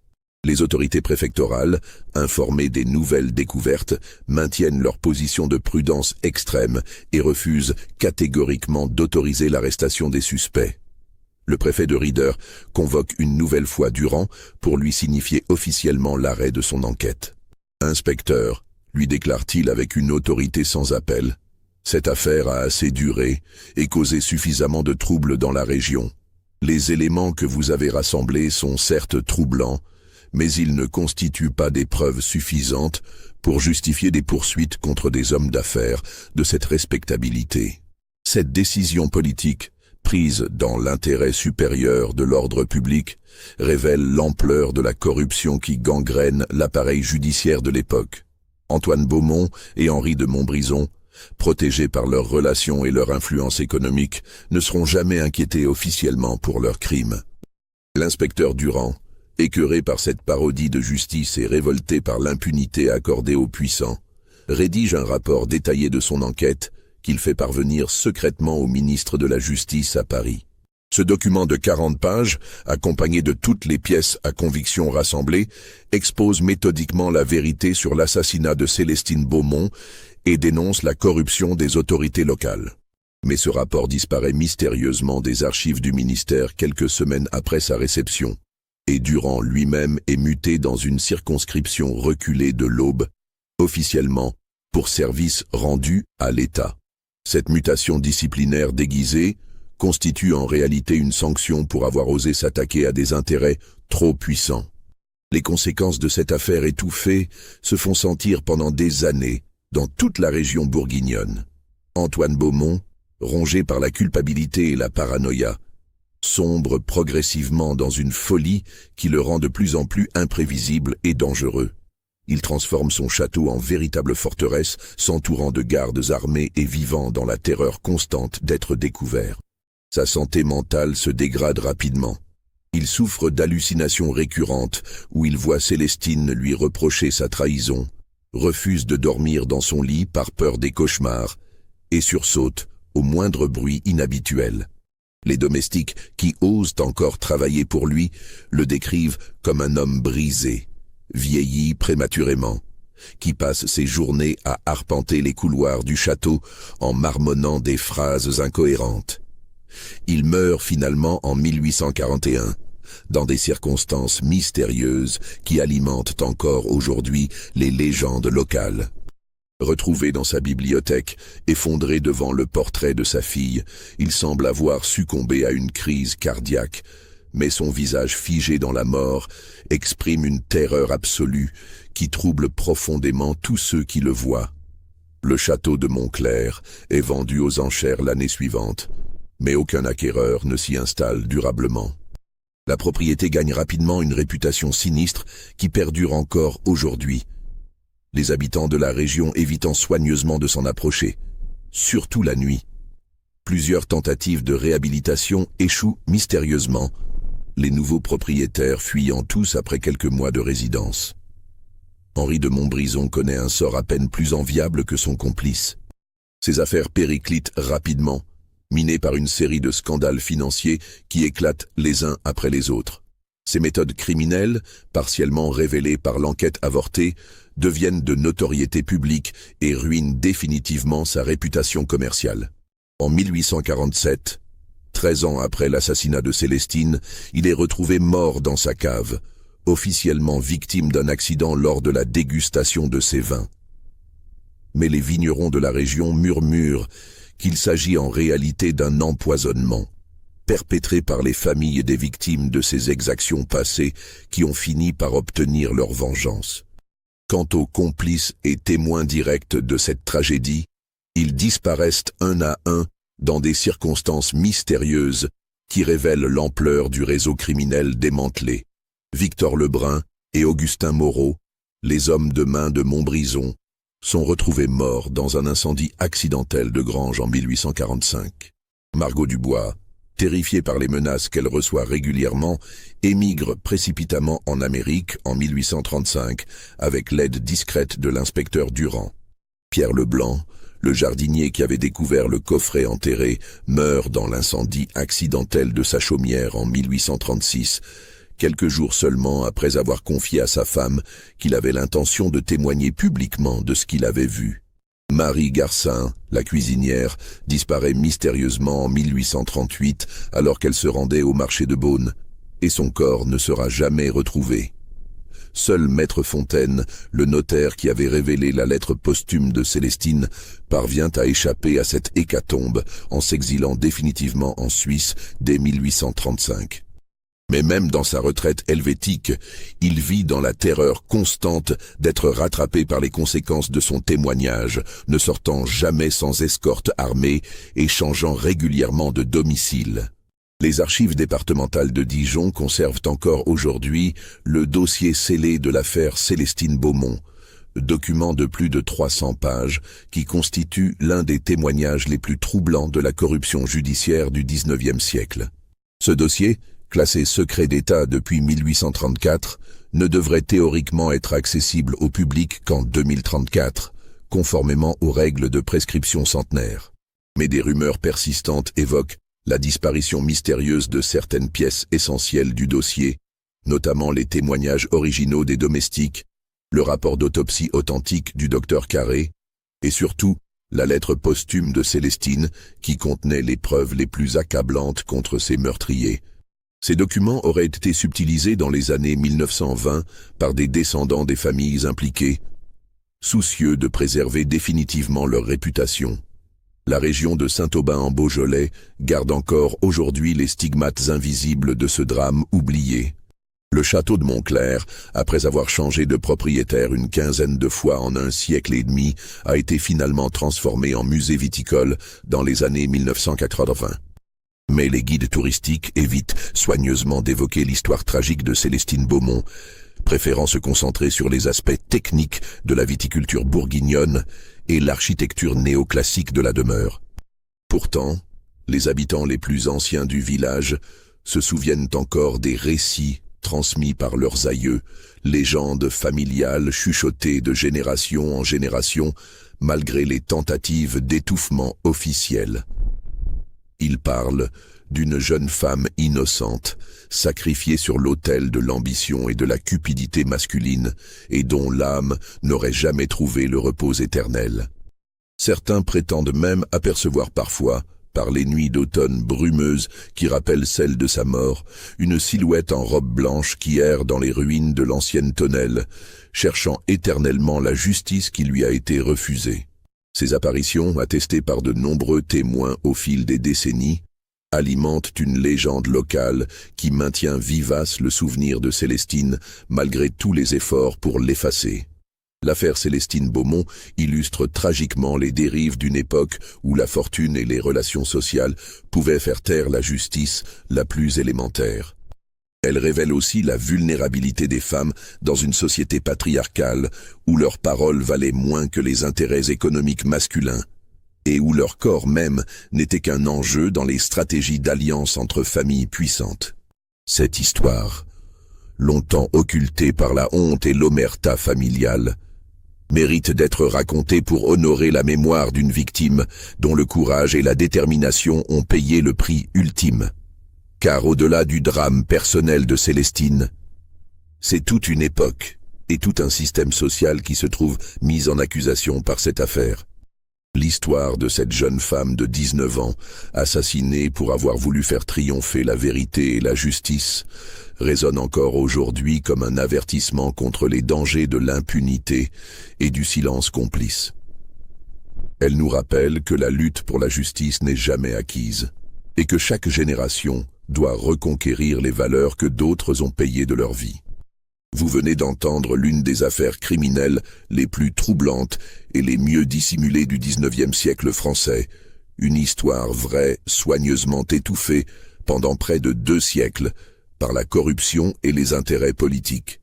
Les autorités préfectorales, informées des nouvelles découvertes, maintiennent leur position de prudence extrême et refusent catégoriquement d'autoriser l'arrestation des suspects. Le préfet de Rieder convoque une nouvelle fois Durand pour lui signifier officiellement l'arrêt de son enquête. « Inspecteur », lui déclare-t-il avec une autorité sans appel, « cette affaire a assez duré et causé suffisamment de troubles dans la région. Les éléments que vous avez rassemblés sont certes troublants, mais ils ne constituent pas des preuves suffisantes pour justifier des poursuites contre des hommes d'affaires de cette respectabilité. Cette décision politique, prise dans l'intérêt supérieur de l'ordre public, révèle l'ampleur de la corruption qui gangrène l'appareil judiciaire de l'époque. Antoine Beaumont et Henri de Montbrison, protégés par leurs relations et leur influence économique, ne seront jamais inquiétés officiellement pour leurs crimes. » L'inspecteur Durand, écœuré par cette parodie de justice et révolté par l'impunité accordée aux puissants, rédige un rapport détaillé de son enquête qu'il fait parvenir secrètement au ministre de la Justice à Paris. Ce document de 40 pages, accompagné de toutes les pièces à conviction rassemblées, expose méthodiquement la vérité sur l'assassinat de Célestine Beaumont et dénonce la corruption des autorités locales. Mais ce rapport disparaît mystérieusement des archives du ministère quelques semaines après sa réception, et Durand lui-même est muté dans une circonscription reculée de l'Aube, officiellement pour service rendu à l'État. Cette mutation disciplinaire déguisée constitue en réalité une sanction pour avoir osé s'attaquer à des intérêts trop puissants. Les conséquences de cette affaire étouffée se font sentir pendant des années dans toute la région bourguignonne. Antoine Beaumont, rongé par la culpabilité et la paranoïa, sombre progressivement dans une folie qui le rend de plus en plus imprévisible et dangereux. Il transforme son château en véritable forteresse, s'entourant de gardes armés et vivant dans la terreur constante d'être découvert. Sa santé mentale se dégrade rapidement. Il souffre d'hallucinations récurrentes où il voit Célestine lui reprocher sa trahison, refuse de dormir dans son lit par peur des cauchemars et sursaute au moindre bruit inhabituel. Les domestiques qui osent encore travailler pour lui le décrivent comme un homme brisé, vieilli prématurément, qui passe ses journées à arpenter les couloirs du château en marmonnant des phrases incohérentes. Il meurt finalement en 1841, dans des circonstances mystérieuses qui alimentent encore aujourd'hui les légendes locales. Retrouvé dans sa bibliothèque, effondré devant le portrait de sa fille, il semble avoir succombé à une crise cardiaque, mais son visage figé dans la mort exprime une terreur absolue qui trouble profondément tous ceux qui le voient. Le château de Montclair est vendu aux enchères l'année suivante, mais aucun acquéreur ne s'y installe durablement. La propriété gagne rapidement une réputation sinistre qui perdure encore aujourd'hui, les habitants de la région évitant soigneusement de s'en approcher, surtout la nuit. Plusieurs tentatives de réhabilitation échouent mystérieusement, les nouveaux propriétaires fuyant tous après quelques mois de résidence. Henri de Montbrison connaît un sort à peine plus enviable que son complice. Ses affaires périclitent rapidement, minées par une série de scandales financiers qui éclatent les uns après les autres. Ses méthodes criminelles, partiellement révélées par l'enquête avortée, deviennent de notoriété publique et ruinent définitivement sa réputation commerciale. En 1847, 13 ans après l'assassinat de Célestine, il est retrouvé mort dans sa cave, officiellement victime d'un accident lors de la dégustation de ses vins. Mais les vignerons de la région murmurent qu'il s'agit en réalité d'un empoisonnement, perpétré par les familles des victimes de ces exactions passées qui ont fini par obtenir leur vengeance. Quant aux complices et témoins directs de cette tragédie, ils disparaissent un à un dans des circonstances mystérieuses qui révèlent l'ampleur du réseau criminel démantelé. Victor Lebrun et Augustin Moreau, les hommes de main de Montbrison, sont retrouvés morts dans un incendie accidentel de grange en 1845. Margot Dubois, terrifiée par les menaces qu'elle reçoit régulièrement, émigre précipitamment en Amérique en 1835 avec l'aide discrète de l'inspecteur Durand. Pierre Leblanc, le jardinier qui avait découvert le coffret enterré, meurt dans l'incendie accidentel de sa chaumière en 1836, quelques jours seulement après avoir confié à sa femme qu'il avait l'intention de témoigner publiquement de ce qu'il avait vu. Marie Garcin, la cuisinière, disparaît mystérieusement en 1838 alors qu'elle se rendait au marché de Beaune, et son corps ne sera jamais retrouvé. Seul Maître Fontaine, le notaire qui avait révélé la lettre posthume de Célestine, parvient à échapper à cette hécatombe en s'exilant définitivement en Suisse dès 1835. Mais même dans sa retraite helvétique, il vit dans la terreur constante d'être rattrapé par les conséquences de son témoignage, ne sortant jamais sans escorte armée et changeant régulièrement de domicile. Les archives départementales de Dijon conservent encore aujourd'hui le dossier scellé de l'affaire Célestine Beaumont, document de plus de 300 pages qui constitue l'un des témoignages les plus troublants de la corruption judiciaire du XIXe siècle. Ce dossier, classé secret d'État depuis 1834, ne devrait théoriquement être accessible au public qu'en 2034, conformément aux règles de prescription centenaire. Mais des rumeurs persistantes évoquent la disparition mystérieuse de certaines pièces essentielles du dossier, notamment les témoignages originaux des domestiques, le rapport d'autopsie authentique du docteur Carré, et surtout la lettre posthume de Célestine qui contenait les preuves les plus accablantes contre ses meurtriers. Ces documents auraient été subtilisés dans les années 1920 par des descendants des familles impliquées, soucieux de préserver définitivement leur réputation. La région de Saint-Aubin en Beaujolais garde encore aujourd'hui les stigmates invisibles de ce drame oublié. Le château de Montclair, après avoir changé de propriétaire une quinzaine de fois en un siècle et demi, a été finalement transformé en musée viticole dans les années 1980. Mais les guides touristiques évitent soigneusement d'évoquer l'histoire tragique de Célestine Beaumont, préférant se concentrer sur les aspects techniques de la viticulture bourguignonne et l'architecture néoclassique de la demeure. Pourtant, les habitants les plus anciens du village se souviennent encore des récits transmis par leurs aïeux, légendes familiales chuchotées de génération en génération, malgré les tentatives d'étouffement officielles. Ils parlent d'une jeune femme innocente, sacrifiée sur l'autel de l'ambition et de la cupidité masculine, et dont l'âme n'aurait jamais trouvé le repos éternel. Certains prétendent même apercevoir parfois, par les nuits d'automne brumeuses qui rappellent celles de sa mort, une silhouette en robe blanche qui erre dans les ruines de l'ancienne tonnelle, cherchant éternellement la justice qui lui a été refusée. Ces apparitions, attestées par de nombreux témoins au fil des décennies, alimentent une légende locale qui maintient vivace le souvenir de Célestine malgré tous les efforts pour l'effacer. L'affaire Célestine Beaumont illustre tragiquement les dérives d'une époque où la fortune et les relations sociales pouvaient faire taire la justice la plus élémentaire. Elle révèle aussi la vulnérabilité des femmes dans une société patriarcale où leur parole valait moins que les intérêts économiques masculins et où leur corps même n'était qu'un enjeu dans les stratégies d'alliance entre familles puissantes. Cette histoire, longtemps occultée par la honte et l'omerta familiale, mérite d'être racontée pour honorer la mémoire d'une victime dont le courage et la détermination ont payé le prix ultime. Car au-delà du drame personnel de Célestine, c'est toute une époque et tout un système social qui se trouve mis en accusation par cette affaire. L'histoire de cette jeune femme de 19 ans, assassinée pour avoir voulu faire triompher la vérité et la justice, résonne encore aujourd'hui comme un avertissement contre les dangers de l'impunité et du silence complice. Elle nous rappelle que la lutte pour la justice n'est jamais acquise et que chaque génération doit reconquérir les valeurs que d'autres ont payées de leur vie. Vous venez d'entendre l'une des affaires criminelles les plus troublantes et les mieux dissimulées du 19e siècle français, une histoire vraie, soigneusement étouffée pendant près de 2 siècles par la corruption et les intérêts politiques.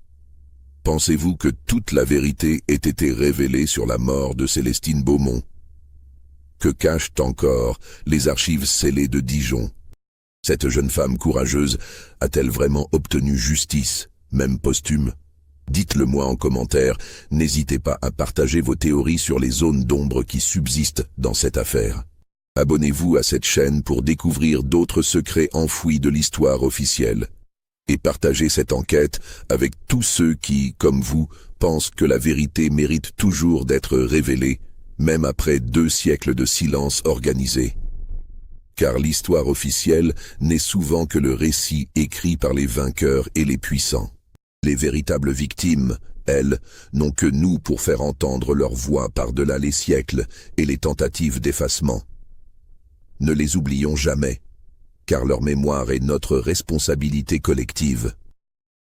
Pensez-vous que toute la vérité ait été révélée sur la mort de Célestine Beaumont? Que cachent encore les archives scellées de Dijon? Cette jeune femme courageuse a-t-elle vraiment obtenu justice, même posthume? Dites-le-moi en commentaire, n'hésitez pas à partager vos théories sur les zones d'ombre qui subsistent dans cette affaire. Abonnez-vous à cette chaîne pour découvrir d'autres secrets enfouis de l'histoire officielle. Et partagez cette enquête avec tous ceux qui, comme vous, pensent que la vérité mérite toujours d'être révélée, même après 2 siècles de silence organisé. Car l'histoire officielle n'est souvent que le récit écrit par les vainqueurs et les puissants. Les véritables victimes, elles, n'ont que nous pour faire entendre leur voix par-delà les siècles et les tentatives d'effacement. Ne les oublions jamais, car leur mémoire est notre responsabilité collective.